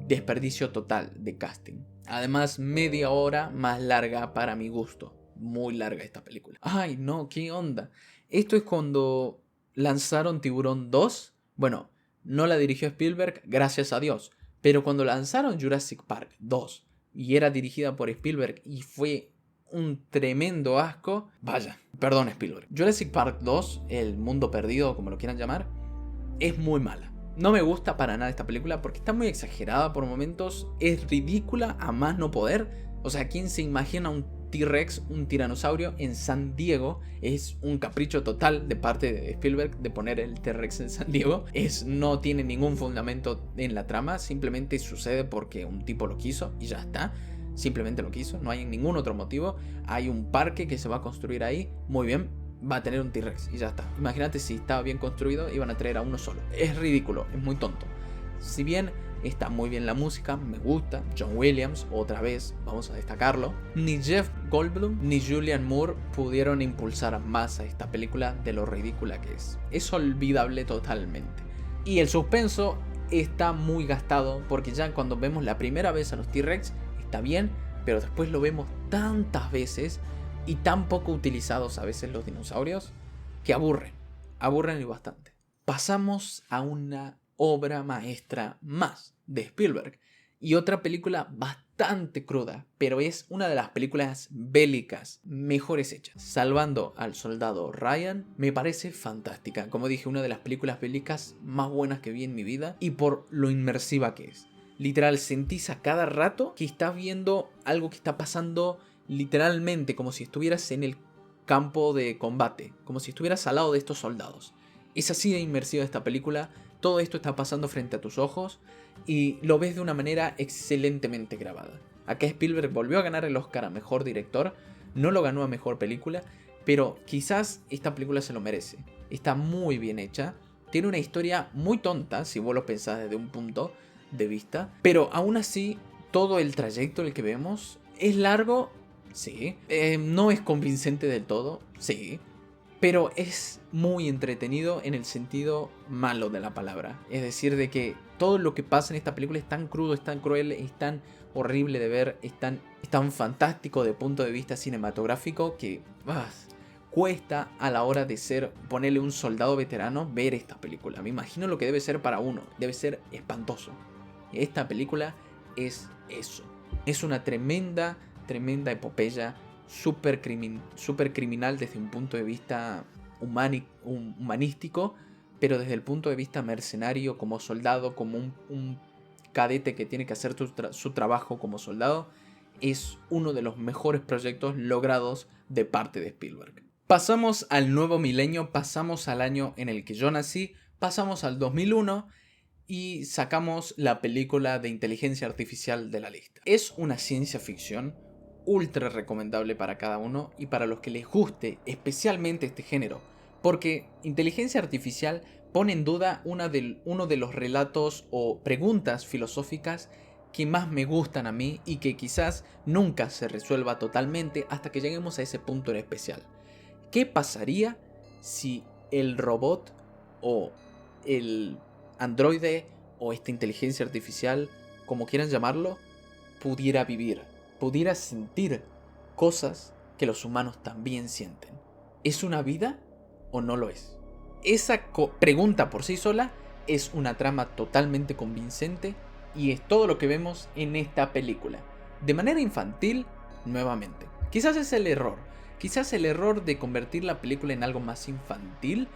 desperdicio total de casting. Además, media hora más larga para mi gusto. Muy larga esta película. Ay, no, ¿qué onda? Esto es cuando lanzaron Tiburón 2, bueno, no la dirigió Spielberg, gracias a Dios. Pero cuando lanzaron Jurassic Park 2 y era dirigida por Spielberg y fue un tremendo asco, vaya, perdón Spielberg. Jurassic Park 2, El Mundo Perdido, como lo quieran llamar, es muy mala. No me gusta para nada esta película porque está muy exagerada por momentos, es ridícula a más no poder. O sea, ¿quién se imagina un T-Rex, un tiranosaurio en San Diego? Es un capricho total de parte de Spielberg de poner el T-Rex en San Diego. No tiene ningún fundamento en la trama, simplemente sucede porque un tipo lo quiso y ya está. Simplemente lo quiso, no hay ningún otro motivo. Hay un parque que se va a construir ahí, muy bien, va a tener un T-Rex y ya está. Imagínate si estaba bien construido, iban a traer a uno solo. Es ridículo, es muy tonto. Si bien está muy bien la música, me gusta, John Williams, otra vez, vamos a destacarlo, ni Jeff Goldblum ni Julianne Moore pudieron impulsar más a esta película de lo ridícula que es. Es olvidable totalmente. Y el suspenso está muy gastado porque ya cuando vemos la primera vez a los T-Rex está bien, pero después lo vemos tantas veces y tan poco utilizados a veces los dinosaurios que aburren y bastante. Pasamos a una obra maestra más de Spielberg y otra película bastante cruda, pero es una de las películas bélicas mejores hechas. Salvando al soldado Ryan me parece fantástica, como dije, una de las películas bélicas más buenas que vi en mi vida y por lo inmersiva que es. Literal, sentís a cada rato que estás viendo algo que está pasando literalmente, como si estuvieras en el campo de combate, como si estuvieras al lado de estos soldados. Es así de inmersiva esta película, todo esto está pasando frente a tus ojos y lo ves de una manera excelentemente grabada. Acá Spielberg volvió a ganar el Oscar a Mejor Director, no lo ganó a Mejor Película, pero quizás esta película se lo merece. Está muy bien hecha, tiene una historia muy tonta, si vos lo pensás desde un punto de vista, pero aún así todo el trayecto el que vemos es largo, sí, no es convincente del todo, sí, pero es muy entretenido en el sentido malo de la palabra, es decir, de que todo lo que pasa en esta película es tan crudo, es tan cruel, es tan horrible de ver, es tan fantástico de punto de vista cinematográfico que cuesta a la hora de ponerle un soldado veterano ver esta película. Me imagino lo que debe ser para uno, debe ser espantoso. Esta película es eso. Es una tremenda epopeya, súper criminal desde un punto de vista humanístico, pero desde el punto de vista mercenario, como soldado, como un cadete que tiene que hacer su trabajo como soldado, es uno de los mejores proyectos logrados de parte de Spielberg. Pasamos al nuevo milenio, pasamos al año en el que yo nací, pasamos al 2001 y sacamos la película de inteligencia artificial de la lista. Es una ciencia ficción ultra recomendable para cada uno y para los que les guste especialmente este género, porque inteligencia artificial pone en duda uno de los relatos o preguntas filosóficas que más me gustan a mí y que quizás nunca se resuelva totalmente hasta que lleguemos a ese punto en especial. ¿Qué pasaría si el robot o el androide o esta inteligencia artificial, como quieran llamarlo, pudiera vivir, pudiera sentir cosas que los humanos también sienten? ¿Es una vida o no lo es? Esa pregunta por sí sola es una trama totalmente convincente y es todo lo que vemos en esta película. De manera infantil, nuevamente. Quizás es el error. Quizás el error de convertir la película en algo más infantil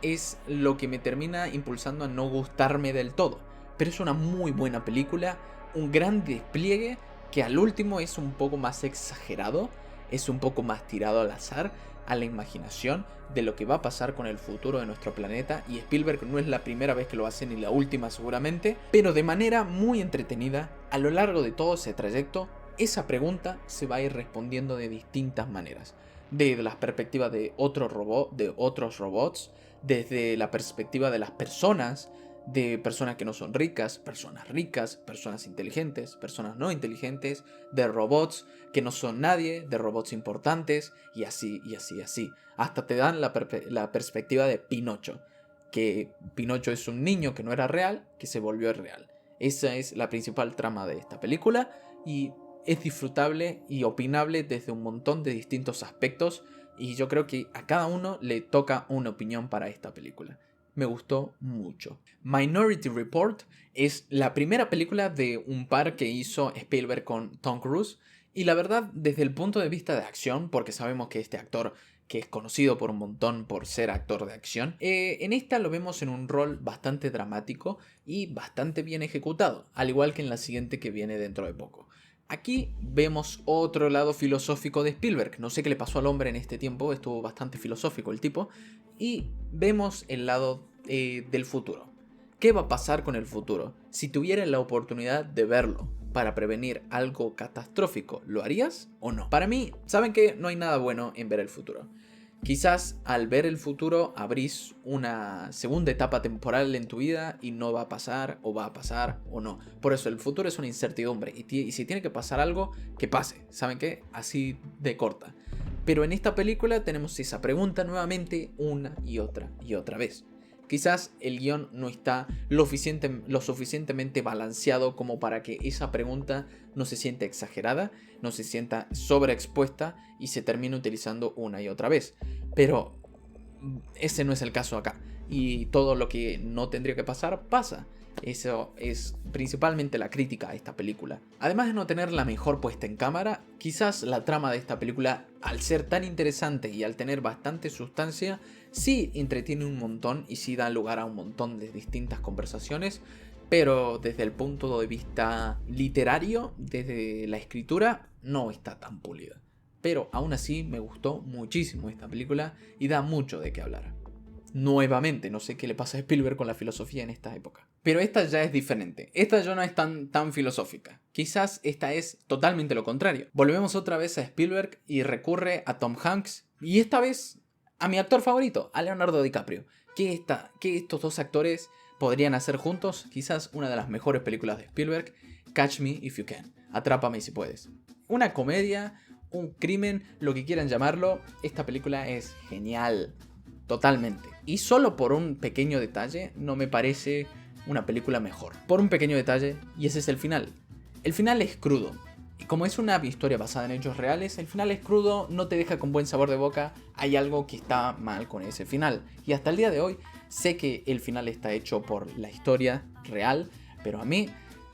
es lo que me termina impulsando a no gustarme del todo. Pero es una muy buena película, un gran despliegue que al último es un poco más exagerado, es un poco más tirado al azar, a la imaginación de lo que va a pasar con el futuro de nuestro planeta, y Spielberg no es la primera vez que lo hace ni la última seguramente, pero de manera muy entretenida. A lo largo de todo ese trayecto, esa pregunta se va a ir respondiendo de distintas maneras, desde la perspectiva de otros robots, desde la perspectiva de las personas, de personas que no son ricas, personas inteligentes, personas no inteligentes, de robots que no son nadie, de robots importantes, y así, y así, y así. Hasta te dan la perspectiva de Pinocho, que Pinocho es un niño que no era real, que se volvió real. Esa es la principal trama de esta película, y es disfrutable y opinable desde un montón de distintos aspectos, Y yo creo que a cada uno le toca una opinión para esta película. Me gustó mucho. Minority Report es la primera película de un par que hizo Spielberg con Tom Cruise. Y la verdad, desde el punto de vista de acción, porque sabemos que este actor, que es conocido por un montón por ser actor de acción, en esta lo vemos en un rol bastante dramático y bastante bien ejecutado, al igual que en la siguiente que viene dentro de poco. Aquí vemos otro lado filosófico de Spielberg. No sé qué le pasó al hombre en este tiempo, estuvo bastante filosófico el tipo. Y vemos el lado del futuro. ¿Qué va a pasar con el futuro? Si tuvieras la oportunidad de verlo para prevenir algo catastrófico, ¿lo harías o no? Para mí, ¿saben qué? No hay nada bueno en ver el futuro. Quizás al ver el futuro abrís una segunda etapa temporal en tu vida y no va a pasar o no. Por eso el futuro es una incertidumbre y si tiene que pasar algo, que pase. ¿Saben qué? Así de corta. Pero en esta película tenemos esa pregunta nuevamente una y otra vez. Quizás el guión no está lo suficientemente balanceado como para que esa pregunta no se sienta exagerada, no se sienta sobreexpuesta y se termine utilizando una y otra vez. Pero ese no es el caso acá. Y todo lo que no tendría que pasar, pasa. Eso es principalmente la crítica a esta película. Además de no tener la mejor puesta en cámara, quizás la trama de esta película, al ser tan interesante y al tener bastante sustancia, sí entretiene un montón y sí da lugar a un montón de distintas conversaciones, pero desde el punto de vista literario, desde la escritura, no está tan pulida. Pero aún así me gustó muchísimo esta película y da mucho de qué hablar. Nuevamente, no sé qué le pasa a Spielberg con la filosofía en esta época. Pero esta ya es diferente. Esta ya no es tan filosófica. Quizás esta es totalmente lo contrario. Volvemos otra vez a Spielberg y recurre a Tom Hanks. Y esta vez a mi actor favorito, a Leonardo DiCaprio. ¿Qué estos dos actores podrían hacer juntos? Quizás una de las mejores películas de Spielberg. Catch Me If You Can. Atrápame si puedes. Una comedia, un crimen, lo que quieran llamarlo. Esta película es genial. Totalmente. Y solo por un pequeño detalle no me parece una película mejor. Por un pequeño detalle, y ese es el final. El final es crudo. Y como es una historia basada en hechos reales, el final es crudo, no te deja con buen sabor de boca. Hay algo que está mal con ese final. Y hasta el día de hoy sé que el final está hecho por la historia real, pero a mí,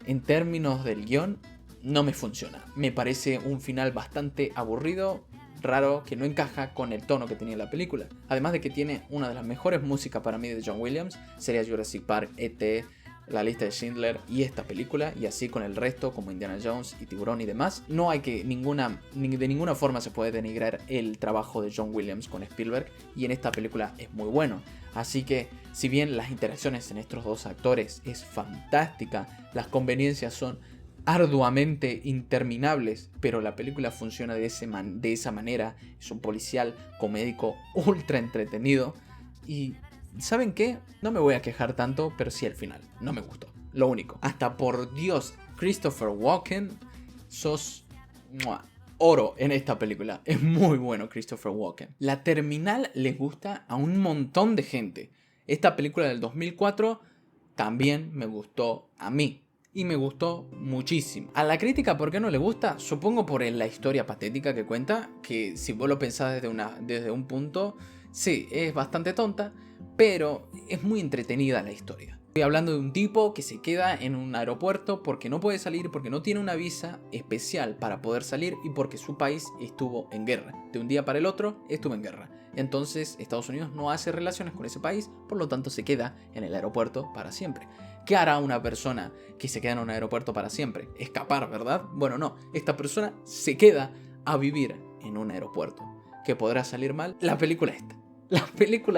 en términos del guión, no me funciona. Me parece un final bastante aburrido, raro, que no encaja con el tono que tenía la película. Además de que tiene una de las mejores músicas para mí de John Williams, sería Jurassic Park, E.T., La lista de Schindler y esta película, y así con el resto como Indiana Jones y Tiburón y demás. No hay que de ninguna forma se puede denigrar el trabajo de John Williams con Spielberg, y en esta película es muy bueno. Así que si bien las interacciones en estos dos actores es fantástica, las conveniencias son arduamente interminables, pero la película funciona de esa manera. Es un policial comédico ultra entretenido. Y ¿saben qué? No me voy a quejar tanto, pero sí al final. No me gustó. Lo único. Hasta por Dios, Christopher Walken, sos oro en esta película. Es muy bueno Christopher Walken. La Terminal le gusta a un montón de gente. Esta película del 2004 también me gustó a mí. Y me gustó muchísimo. A la crítica, ¿por qué no le gusta? Supongo por la historia patética que cuenta, que si vos lo pensás desde un punto, sí, es bastante tonta, pero es muy entretenida la historia. Estoy hablando de un tipo que se queda en un aeropuerto porque no puede salir, porque no tiene una visa especial para poder salir y porque su país estuvo en guerra. De un día para el otro estuvo en guerra. Entonces Estados Unidos no hace relaciones con ese país, por lo tanto se queda en el aeropuerto para siempre. ¿Qué hará una persona que se queda en un aeropuerto para siempre? Escapar, ¿verdad? Bueno, no. Esta persona se queda a vivir en un aeropuerto. ¿Qué podrá salir mal? La película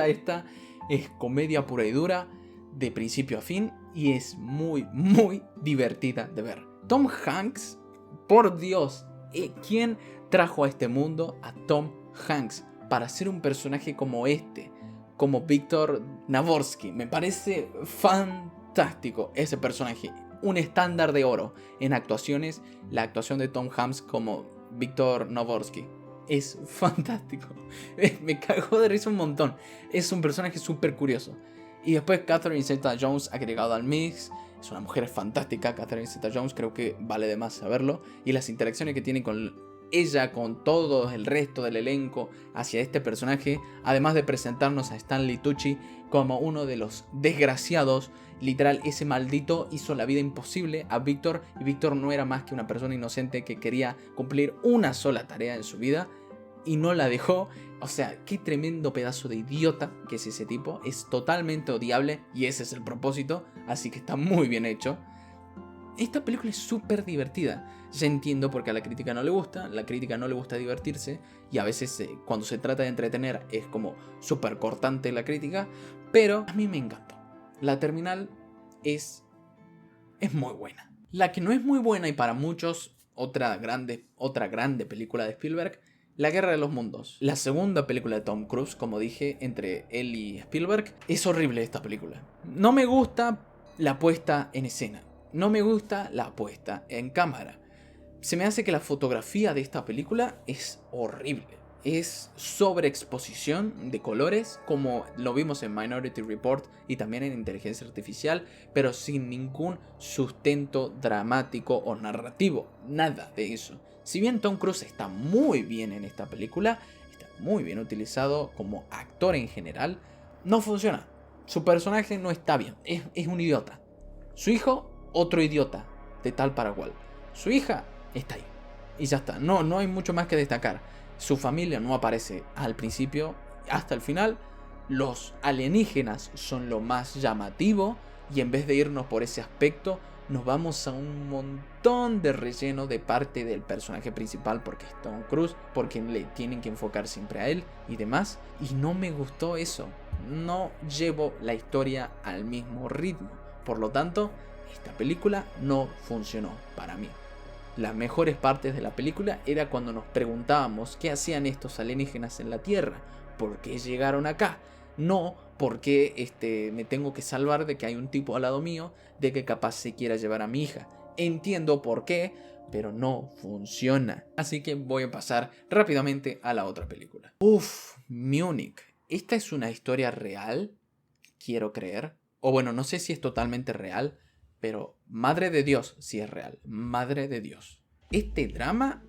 esta es comedia pura y dura, de principio a fin, y es muy, muy divertida de ver. Tom Hanks, por Dios, ¿quién trajo a este mundo a Tom Hanks para ser un personaje como este? Como Víctor Navorsky. Me parece fantástico ese personaje. Un estándar de oro en actuaciones. La actuación de Tom Hanks como Víctor Navorsky es fantástico. Me cagó de risa un montón. Es un personaje súper curioso. Y después Catherine Zeta-Jones agregado al mix. Es una mujer fantástica, Catherine Zeta-Jones. Creo que vale de más saberlo. Y las interacciones que tiene con ella con todo el resto del elenco hacia este personaje, además de presentarnos a Stanley Tucci como uno de los desgraciados. Literal, ese maldito hizo la vida imposible a Víctor, y Víctor no era más que una persona inocente que quería cumplir una sola tarea en su vida y no la dejó. O sea, qué tremendo pedazo de idiota que es ese tipo. Es totalmente odiable y ese es el propósito, así que está muy bien hecho. Esta película es súper divertida. Ya entiendo porque a la crítica no le gusta. La crítica no le gusta divertirse. Y a veces cuando se trata de entretener es como súper cortante la crítica. Pero a mí me encantó. La Terminal es muy buena. La que no es muy buena y para muchos otra grande película de Spielberg, La Guerra de los Mundos. La segunda película de Tom Cruise, como dije, entre él y Spielberg. Es horrible esta película. No me gusta la puesta en escena. No me gusta la puesta en cámara. Se me hace que la fotografía de esta película es horrible. Es sobreexposición de colores, como lo vimos en Minority Report y también en Inteligencia Artificial, pero sin ningún sustento dramático o narrativo. Nada de eso. Si bien Tom Cruise está muy bien en esta película, está muy bien utilizado como actor en general, no funciona. Su personaje no está bien. Es un idiota. Su hijo, otro idiota, de tal para cual. Su hija está ahí. Y ya está. No hay mucho más que destacar. Su familia no aparece al principio hasta el final. Los alienígenas son lo más llamativo. Y en vez de irnos por ese aspecto, nos vamos a un montón de relleno de parte del personaje principal, porque es Tom Cruise, porque le tienen que enfocar siempre a él y demás. Y no me gustó eso. No llevo la historia al mismo ritmo. Por lo tanto, esta película no funcionó para mí. Las mejores partes de la película era cuando nos preguntábamos qué hacían estos alienígenas en la Tierra, por qué llegaron acá, no por qué me tengo que salvar de que hay un tipo al lado mío, de que capaz se quiera llevar a mi hija. Entiendo por qué, pero no funciona. Así que voy a pasar rápidamente a la otra película. Múnich. Esta es una historia real, quiero creer. O bueno, no sé si es totalmente real, pero madre de Dios, si es real. Madre de Dios. Este drama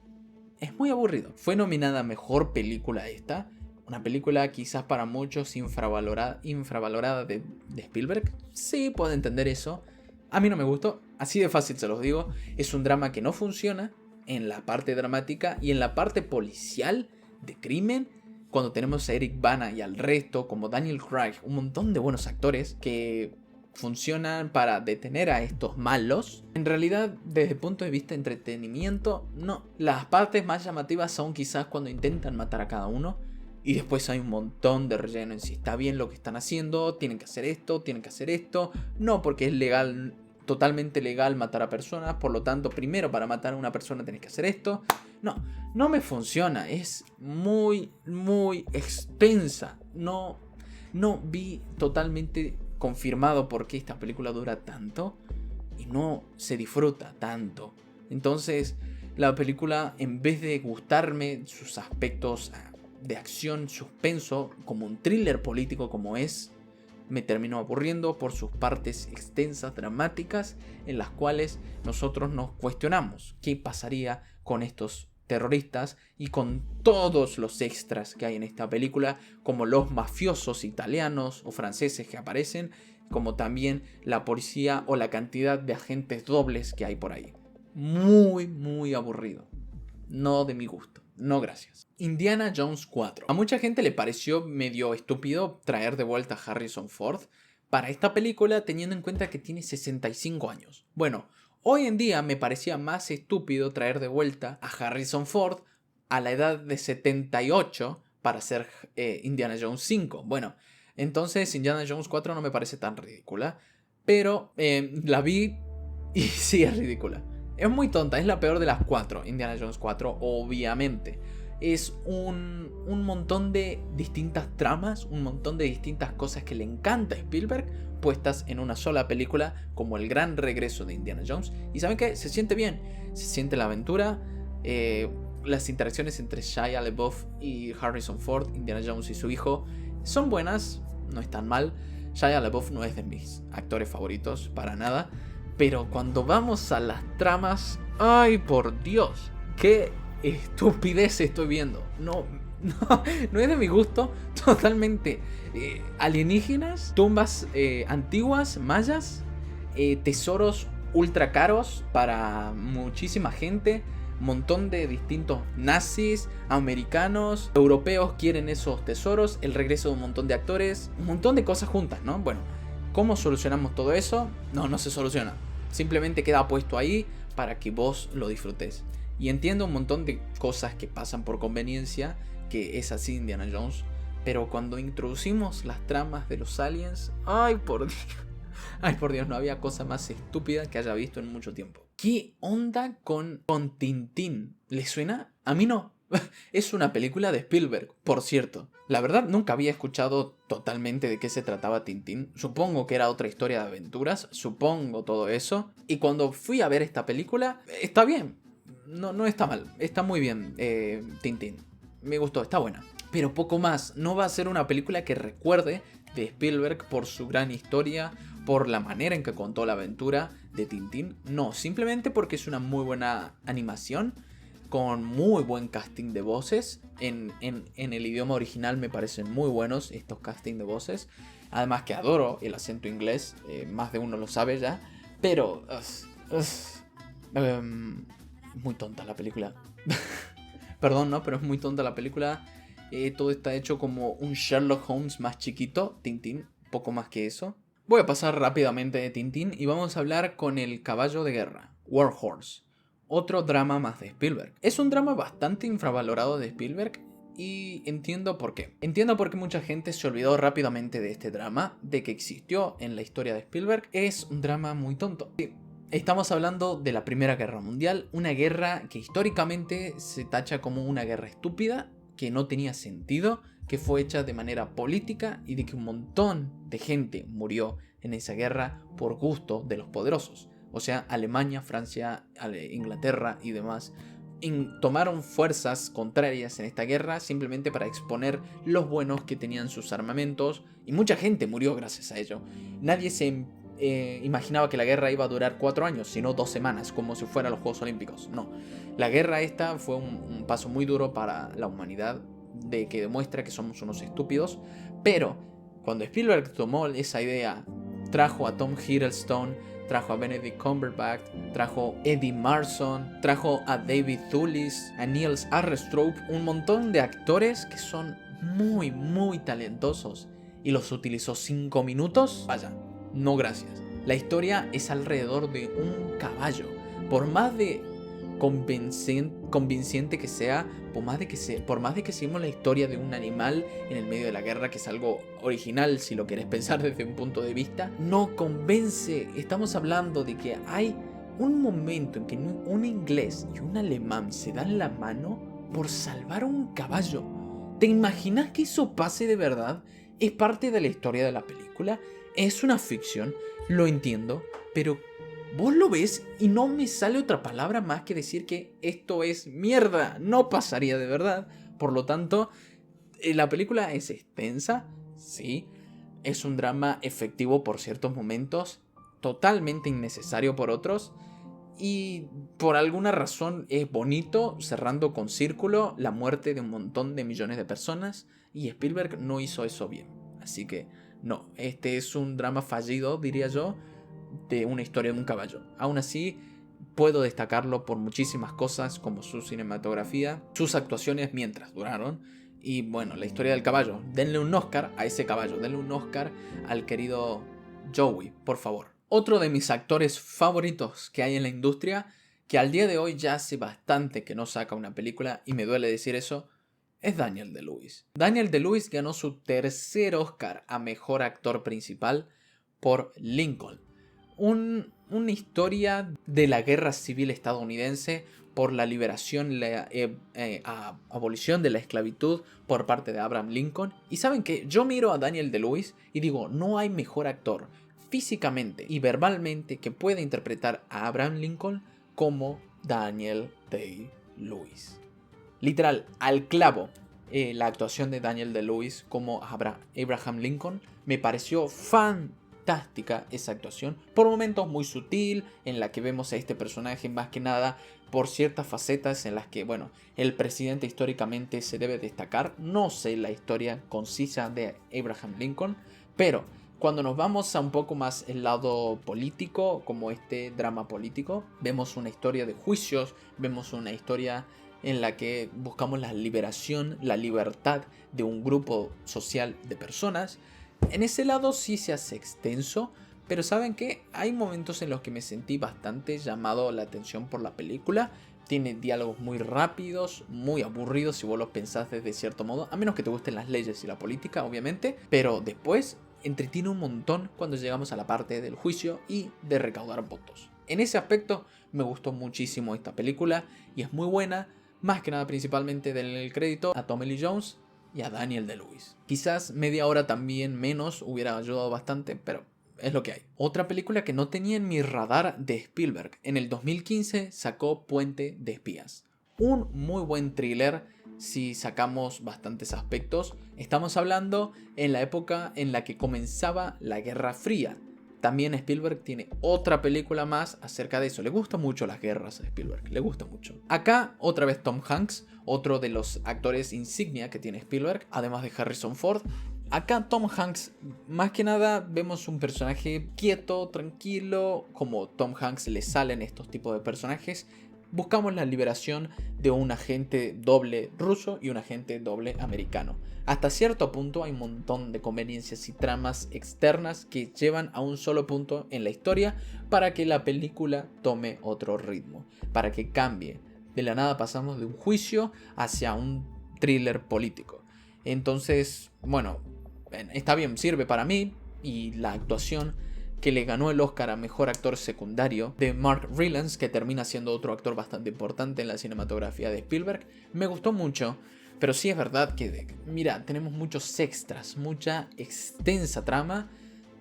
es muy aburrido. Fue nominada a Mejor Película esta. Una película quizás para muchos infravalorada de Spielberg. Sí, puedo entender eso. A mí no me gustó. Así de fácil se los digo. Es un drama que no funciona en la parte dramática y en la parte policial de crimen. Cuando tenemos a Eric Bana y al resto, como Daniel Craig, un montón de buenos actores que funcionan para detener a estos malos. En realidad, desde el punto de vista de entretenimiento, no. Las partes más llamativas son quizás cuando intentan matar a cada uno. Y después hay un montón de relleno en si está bien lo que están haciendo, tienen que hacer esto, tienen que hacer esto. No, porque es legal, totalmente legal matar a personas, por lo tanto, primero para matar a una persona tenés que hacer esto. No me funciona, es muy extensa. No vi totalmente confirmado por qué esta película dura tanto y no se disfruta tanto. Entonces, la película, en vez de gustarme sus aspectos de acción, suspenso, como un thriller político como es, me terminó aburriendo por sus partes extensas, dramáticas, en las cuales nosotros nos cuestionamos qué pasaría con estos terroristas y con todos los extras que hay en esta película, como los mafiosos italianos o franceses que aparecen, como también la policía o la cantidad de agentes dobles que hay por ahí. Muy aburrido. No de mi gusto. No, gracias. Indiana Jones 4. A mucha gente le pareció medio estúpido traer de vuelta a Harrison Ford para esta película, teniendo en cuenta que tiene 65 años. Bueno, hoy en día me parecía más estúpido traer de vuelta a Harrison Ford a la edad de 78 para hacer Indiana Jones 5. Bueno, entonces Indiana Jones 4 no me parece tan ridícula, pero la vi y sí es ridícula. Es muy tonta, es la peor de las 4, Indiana Jones 4, obviamente. Es un montón de distintas tramas, un montón de distintas cosas que le encanta a Spielberg, puestas en una sola película, como el gran regreso de Indiana Jones. Y ¿saben qué? Se siente bien, se siente la aventura, las interacciones entre Shia LaBeouf y Harrison Ford, Indiana Jones y su hijo, son buenas, no están mal. Shia LaBeouf no es de mis actores favoritos, para nada. Pero cuando vamos a las tramas, ¡ay por Dios! ¡Qué estupidez estoy viendo. No, no, no es de mi gusto. Totalmente. Alienígenas, tumbas antiguas, mayas, tesoros ultra caros para muchísima gente. Montón de distintos nazis, americanos, europeos quieren esos tesoros, el regreso de un montón de actores, un montón de cosas juntas, ¿no? Bueno, ¿cómo solucionamos todo eso? No, no se soluciona. Simplemente queda puesto ahí para que vos lo disfrutes. Y entiendo un montón de cosas que pasan por conveniencia, que es así Indiana Jones, pero cuando introducimos las tramas de los aliens, ¡ay por Dios! Ay, por Dios, no había cosa más estúpida que haya visto en mucho tiempo. ¿Qué onda con Tintín? ¿Le suena? A mí no. Es una película de Spielberg, por cierto. La verdad, nunca había escuchado totalmente de qué se trataba Tintín. Supongo que era otra historia de aventuras, supongo todo eso. Y cuando fui a ver esta película, está bien. No, no está mal, está muy bien Tintín. Me gustó, está buena. Pero poco más, no va a ser una película que recuerde de Spielberg por su gran historia, por la manera en que contó la aventura de Tintín. No, simplemente porque es una muy buena animación, con muy buen casting de voces. En el idioma original me parecen muy buenos estos casting de voces. Además que adoro el acento inglés, más de uno lo sabe ya. Pero... muy tonta la película. Perdón, ¿no? Pero es muy tonta la película. Todo está hecho como un Sherlock Holmes más chiquito, Tintín, poco más que eso. Voy a pasar rápidamente de Tintín y vamos a hablar con El caballo de guerra, War Horse, otro drama más de Spielberg. Es un drama bastante infravalorado de Spielberg y entiendo por qué. Entiendo por qué mucha gente se olvidó rápidamente de este drama, de que existió en la historia de Spielberg. Es un drama muy tonto. Sí, estamos hablando de la Primera Guerra Mundial, una guerra que históricamente se tacha como una guerra estúpida, que no tenía sentido, que fue hecha de manera política y de que un montón de gente murió en esa guerra por gusto de los poderosos. O sea, Alemania, Francia, Inglaterra y demás tomaron fuerzas contrarias en esta guerra simplemente para exponer los buenos que tenían sus armamentos, y mucha gente murió gracias a ello. Nadie se imaginaba que la guerra iba a durar 4 años, sino 2 semanas, como si fueran los Juegos Olímpicos. No, la guerra esta fue un paso muy duro para la humanidad, de que demuestra que somos unos estúpidos. Pero cuando Spielberg tomó esa idea, trajo a Tom Hiddleston, trajo a Benedict Cumberbatch, trajo a Eddie Marson, trajo a David Thewlis, a Niels Arrestrup, un montón de actores que son muy, muy talentosos, y los utilizó 5 minutos, vaya, no gracias. La historia es alrededor de un caballo. Por más de convincente que sea, por más de que seguimos la historia de un animal en el medio de la guerra, que es algo original si lo querés pensar desde un punto de vista, no convence. Estamos hablando de que hay un momento en que un inglés y un alemán se dan la mano por salvar a un caballo. ¿Te imaginas que eso pase de verdad? Es parte de la historia de la película. Es una ficción, lo entiendo, pero vos lo ves y no me sale otra palabra más que decir que esto es mierda. No pasaría de verdad. Por lo tanto, la película es extensa, sí. Es un drama efectivo por ciertos momentos, totalmente innecesario por otros. Y por alguna razón es bonito, cerrando con círculo la muerte de un montón de millones de personas. Y Spielberg no hizo eso bien. Así que no, este es un drama fallido, diría yo, de una historia de un caballo. Aún así, puedo destacarlo por muchísimas cosas, como su cinematografía, sus actuaciones mientras duraron, y bueno, la historia del caballo. Denle un Oscar a ese caballo, denle un Oscar al querido Joey, por favor. Otro de mis actores favoritos que hay en la industria, que al día de hoy ya hace bastante que no saca una película, y me duele decir eso, es Daniel Day-Lewis. Daniel Day-Lewis ganó su tercer Oscar a Mejor Actor Principal por Lincoln. Una historia de la guerra civil estadounidense por la liberación, la abolición de la esclavitud por parte de Abraham Lincoln. Y saben que yo miro a Daniel Day-Lewis y digo, no hay mejor actor físicamente y verbalmente que pueda interpretar a Abraham Lincoln como Daniel Day-Lewis. Literal, al clavo. La actuación de Daniel Day-Lewis como Abraham Lincoln me pareció fantástica esa actuación. Por momentos muy sutil, en la que vemos a este personaje más que nada por ciertas facetas en las que, bueno, el presidente históricamente se debe destacar. No sé la historia concisa de Abraham Lincoln, pero cuando nos vamos a un poco más el lado político, como este drama político, vemos una historia de juicios, vemos una historia en la que buscamos la liberación, la libertad de un grupo social de personas. En ese lado sí se hace extenso, pero ¿saben qué? Hay momentos en los que me sentí bastante llamado la atención por la película. Tiene diálogos muy rápidos, muy aburridos si vos los pensás desde cierto modo, a menos que te gusten las leyes y la política, obviamente, pero después entretiene un montón cuando llegamos a la parte del juicio y de recaudar votos. En ese aspecto me gustó muchísimo esta película y es muy buena, más que nada principalmente del crédito a Tommy Lee Jones y a Daniel Day-Lewis. Quizás media hora también menos hubiera ayudado bastante, pero es lo que hay. Otra película que no tenía en mi radar de Spielberg. En el 2015 sacó Puente de Espías. Un muy buen thriller si sacamos bastantes aspectos. Estamos hablando en la época en la que comenzaba la Guerra Fría. También Spielberg tiene otra película más acerca de eso. Le gustan mucho las guerras a Spielberg, le gusta mucho. Acá otra vez Tom Hanks, otro de los actores insignia que tiene Spielberg, además de Harrison Ford. Acá Tom Hanks, más que nada vemos un personaje quieto, tranquilo, como Tom Hanks le salen estos tipos de personajes. Buscamos la liberación de un agente doble ruso y un agente doble americano. Hasta cierto punto hay un montón de conveniencias y tramas externas que llevan a un solo punto en la historia para que la película tome otro ritmo, para que cambie. De la nada pasamos de un juicio hacia un thriller político. Entonces, bueno, está bien, sirve para mí, y la actuación que le ganó el Oscar a Mejor Actor Secundario de Mark Rylance, que termina siendo otro actor bastante importante en la cinematografía de Spielberg, me gustó mucho. Pero sí es verdad que, mira, tenemos muchos extras, mucha extensa trama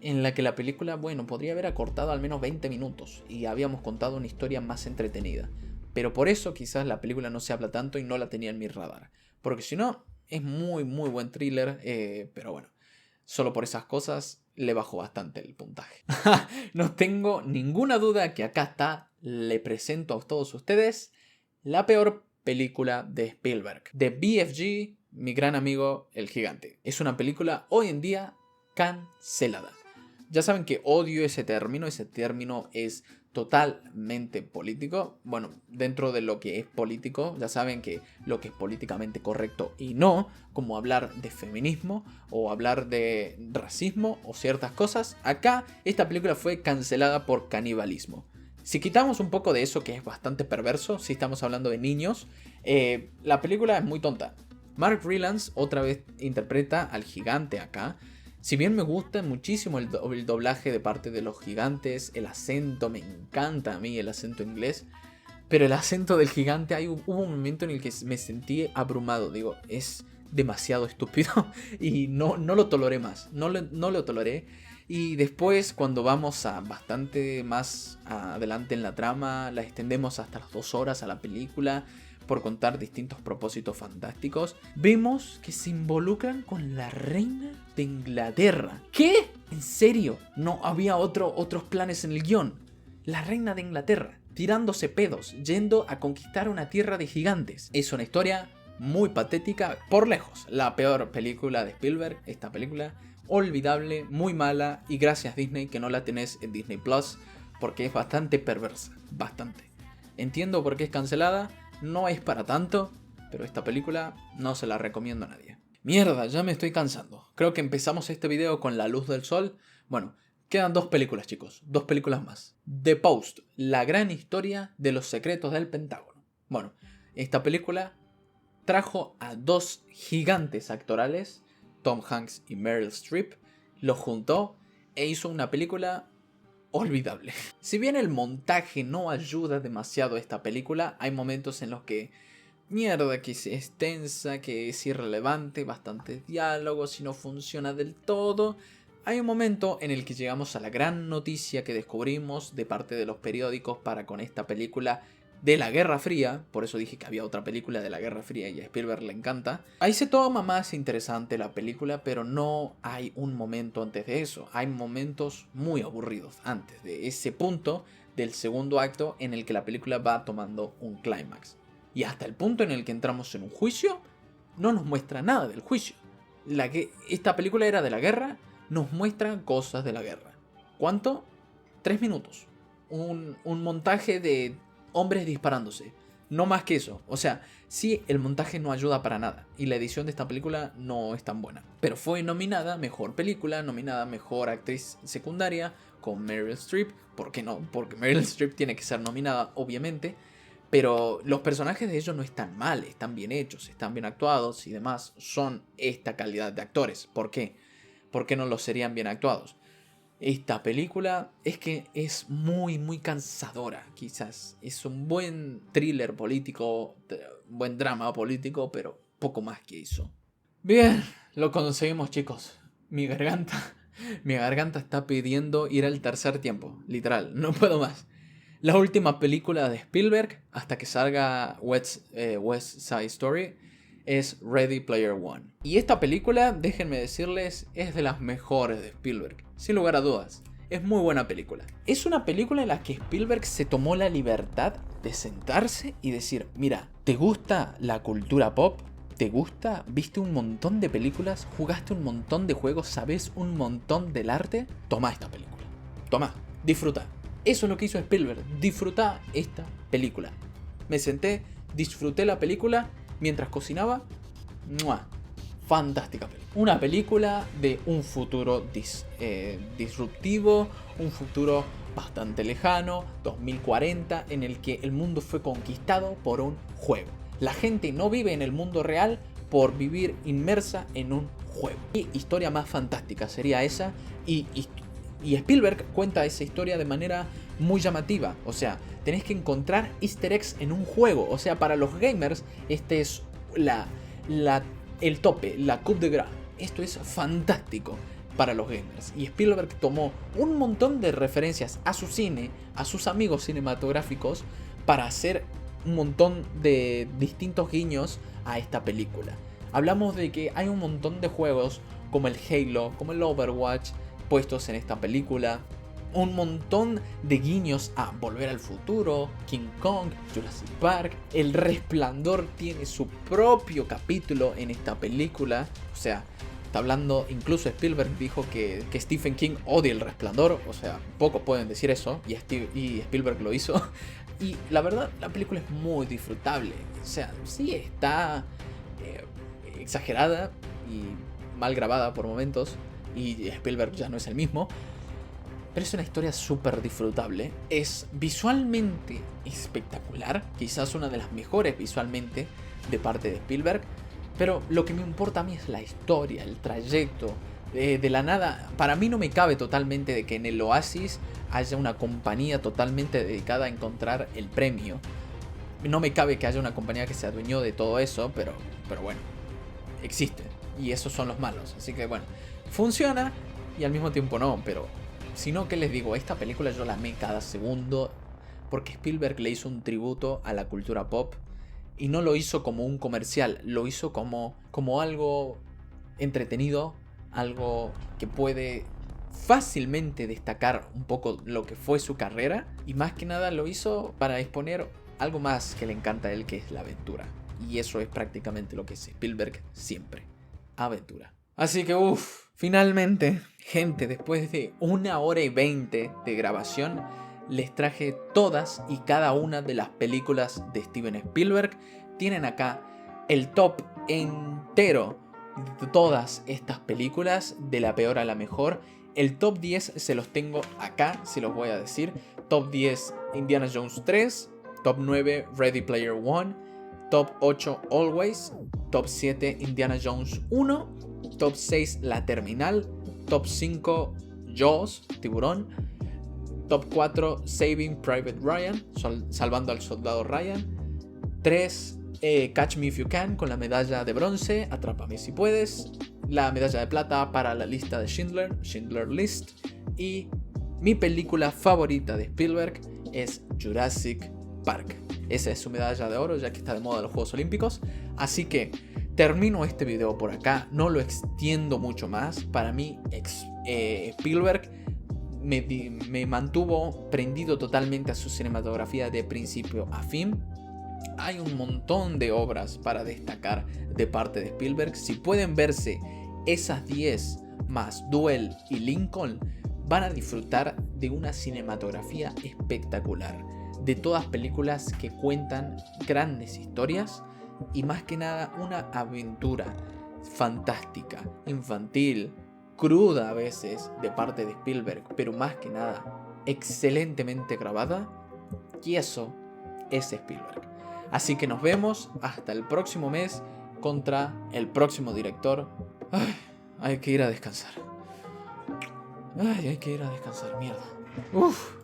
en la que la película, bueno, podría haber acortado al menos 20 minutos y habíamos contado una historia más entretenida. Pero por eso quizás la película no se habla tanto y no la tenía en mi radar. Porque si no, es muy muy buen thriller, pero bueno, solo por esas cosas le bajo bastante el puntaje. No tengo ninguna duda que acá está, le presento a todos ustedes la peor película de Spielberg, de BFG, mi gran amigo el gigante. Es una película hoy en día cancelada. Ya saben que odio ese término es totalmente político. Bueno, dentro de lo que es político, ya saben que lo que es políticamente correcto y no, como hablar de feminismo o hablar de racismo o ciertas cosas, acá esta película fue cancelada por canibalismo. Si quitamos un poco de eso, que es bastante perverso, si estamos hablando de niños, la película es muy tonta. Mark Rylance otra vez interpreta al gigante acá. Si bien me gusta muchísimo el doblaje de parte de los gigantes, el acento, me encanta a mí el acento inglés, pero el acento del gigante, hubo un momento en el que me sentí abrumado. Digo, es demasiado estúpido y no lo toleré más, no lo toleré. Y después, cuando vamos a bastante más adelante en la trama, la extendemos hasta las 2 horas a la película por contar distintos propósitos fantásticos, vemos que se involucran con la reina de Inglaterra. ¿Qué? ¿En serio? No había otros planes en el guión. La reina de Inglaterra, tirándose pedos, yendo a conquistar una tierra de gigantes. Es una historia muy patética, por lejos. La peor película de Spielberg, esta película, olvidable, muy mala, y gracias Disney que no la tenés en Disney Plus, porque es bastante perversa, bastante. Entiendo por qué es cancelada, no es para tanto, pero esta película no se la recomiendo a nadie. Mierda, ya me estoy cansando. Creo que empezamos este video con La Luz del Sol. Bueno, quedan 2 películas, chicos, 2 películas más. The Post, la gran historia de los secretos del Pentágono. Bueno, esta película trajo a 2 gigantes actorales, Tom Hanks y Meryl Streep, los juntó e hizo una película olvidable. Si bien el montaje no ayuda demasiado a esta película, hay momentos en los que, mierda, que es tensa, que es irrelevante, bastantes diálogos y no funciona del todo. Hay un momento en el que llegamos a la gran noticia que descubrimos de parte de los periódicos para con esta película de la Guerra Fría, por eso dije que había otra película de la Guerra Fría y a Spielberg le encanta. Ahí se toma más interesante la película, pero no hay un momento antes de eso. Hay momentos muy aburridos antes de ese punto del segundo acto en el que la película va tomando un clímax. Y hasta el punto en el que entramos en un juicio, no nos muestra nada del juicio. Esta película era de la guerra, nos muestra cosas de la guerra. ¿Cuánto? 3 minutos. Un montaje de hombres disparándose. No más que eso. O sea, sí, el montaje no ayuda para nada. Y la edición de esta película no es tan buena. Pero fue nominada mejor película, nominada mejor actriz secundaria con Meryl Streep. ¿Por qué no? Porque Meryl Streep tiene que ser nominada, obviamente. Pero los personajes de ellos no están mal, están bien hechos, están bien actuados y demás. Son esta calidad de actores. ¿Por qué? ¿Por qué no los serían bien actuados? Esta película es que es muy cansadora, quizás. Es un buen thriller político, buen drama político, pero poco más que eso. Bien, lo conseguimos, chicos. Mi garganta está pidiendo ir al tercer tiempo, literal, no puedo más. La última película de Spielberg, hasta que salga West Side Story, es Ready Player One. Y esta película, déjenme decirles, es de las mejores de Spielberg, sin lugar a dudas. Es muy buena película. Es una película en la que Spielberg se tomó la libertad de sentarse y decir, mira, ¿te gusta la cultura pop? ¿Te gusta? ¿Viste un montón de películas? ¿Jugaste un montón de juegos? ¿Sabes un montón del arte? Toma esta película. Toma, disfruta. Eso es lo que hizo Spielberg. Disfruta esta película. Me senté, disfruté la película mientras cocinaba. ¡Mua! Fantástica película. Una película de un futuro disruptivo, un futuro bastante lejano, 2040, en el que el mundo fue conquistado por un juego. La gente no vive en el mundo real por vivir inmersa en un juego. ¿Qué historia más fantástica sería esa? Y Spielberg cuenta esa historia de manera muy llamativa. O sea, tenés que encontrar easter eggs en un juego. O sea, para los gamers, este es el tope, la coup de grace. Esto es fantástico para los gamers. Y Spielberg tomó un montón de referencias a su cine, a sus amigos cinematográficos, para hacer un montón de distintos guiños a esta película. Hablamos de que hay un montón de juegos como el Halo, como el Overwatch, puestos en esta película. Un montón de guiños a Volver al Futuro, King Kong, Jurassic Park. El Resplandor tiene su propio capítulo en esta película. O sea, está hablando, incluso Spielberg dijo que Stephen King odia El Resplandor. O sea, pocos pueden decir eso, y Spielberg lo hizo. Y la verdad, la película es muy disfrutable. O sea, sí está exagerada y mal grabada por momentos, y Spielberg ya no es el mismo, pero es una historia súper disfrutable. Es visualmente espectacular, quizás una de las mejores visualmente de parte de Spielberg, pero lo que me importa a mí es la historia, el trayecto. De la nada, para mí no me cabe totalmente de que en el Oasis haya una compañía totalmente dedicada a encontrar el premio. No me cabe que haya una compañía que se adueñó de todo eso, pero bueno, existe. Y esos son los malos. Así que bueno, funciona y al mismo tiempo no. Pero si no, ¿qué les digo? Esta película yo la amé cada segundo, porque Spielberg le hizo un tributo a la cultura pop. Y no lo hizo como un comercial, lo hizo como algo entretenido, algo que puede fácilmente destacar un poco lo que fue su carrera. Y más que nada lo hizo para exponer algo más que le encanta a él, que es la aventura. Y eso es prácticamente lo que es Spielberg siempre: aventura. Así que finalmente, gente, después de 1 hora y 20 de grabación, les traje todas y cada una de las películas de Steven Spielberg. Tienen acá el top entero de todas estas películas, de la peor a la mejor. El top 10 se los tengo acá, se los voy a decir. Top 10 Indiana Jones 3, top 9 Ready Player One, top 8 Always, top 7 Indiana Jones 1, top 6 La Terminal, top 5 Jaws, Tiburón, top 4 Saving Private Ryan, Salvando al Soldado Ryan, 3 Catch Me If You Can, con la medalla de bronce, Atrápame Si Puedes, la medalla de plata para La Lista de Schindler, Schindler List, y mi película favorita de Spielberg es Jurassic Park. Esa es su medalla de oro, ya que está de moda los Juegos Olímpicos. Así que termino este video por acá, no lo extiendo mucho más. Para mí, Spielberg me mantuvo prendido totalmente a su cinematografía de principio a fin. Hay un montón de obras para destacar de parte de Spielberg. Si pueden verse esas 10 más Duel y Lincoln, van a disfrutar de una cinematografía espectacular. De todas películas que cuentan grandes historias y más que nada una aventura fantástica, infantil, cruda a veces de parte de Spielberg, pero más que nada excelentemente grabada. Y eso es Spielberg. Así que nos vemos hasta el próximo mes contra el próximo director. Ay, hay que ir a descansar. Ay, hay que ir a descansar, mierda. Uf.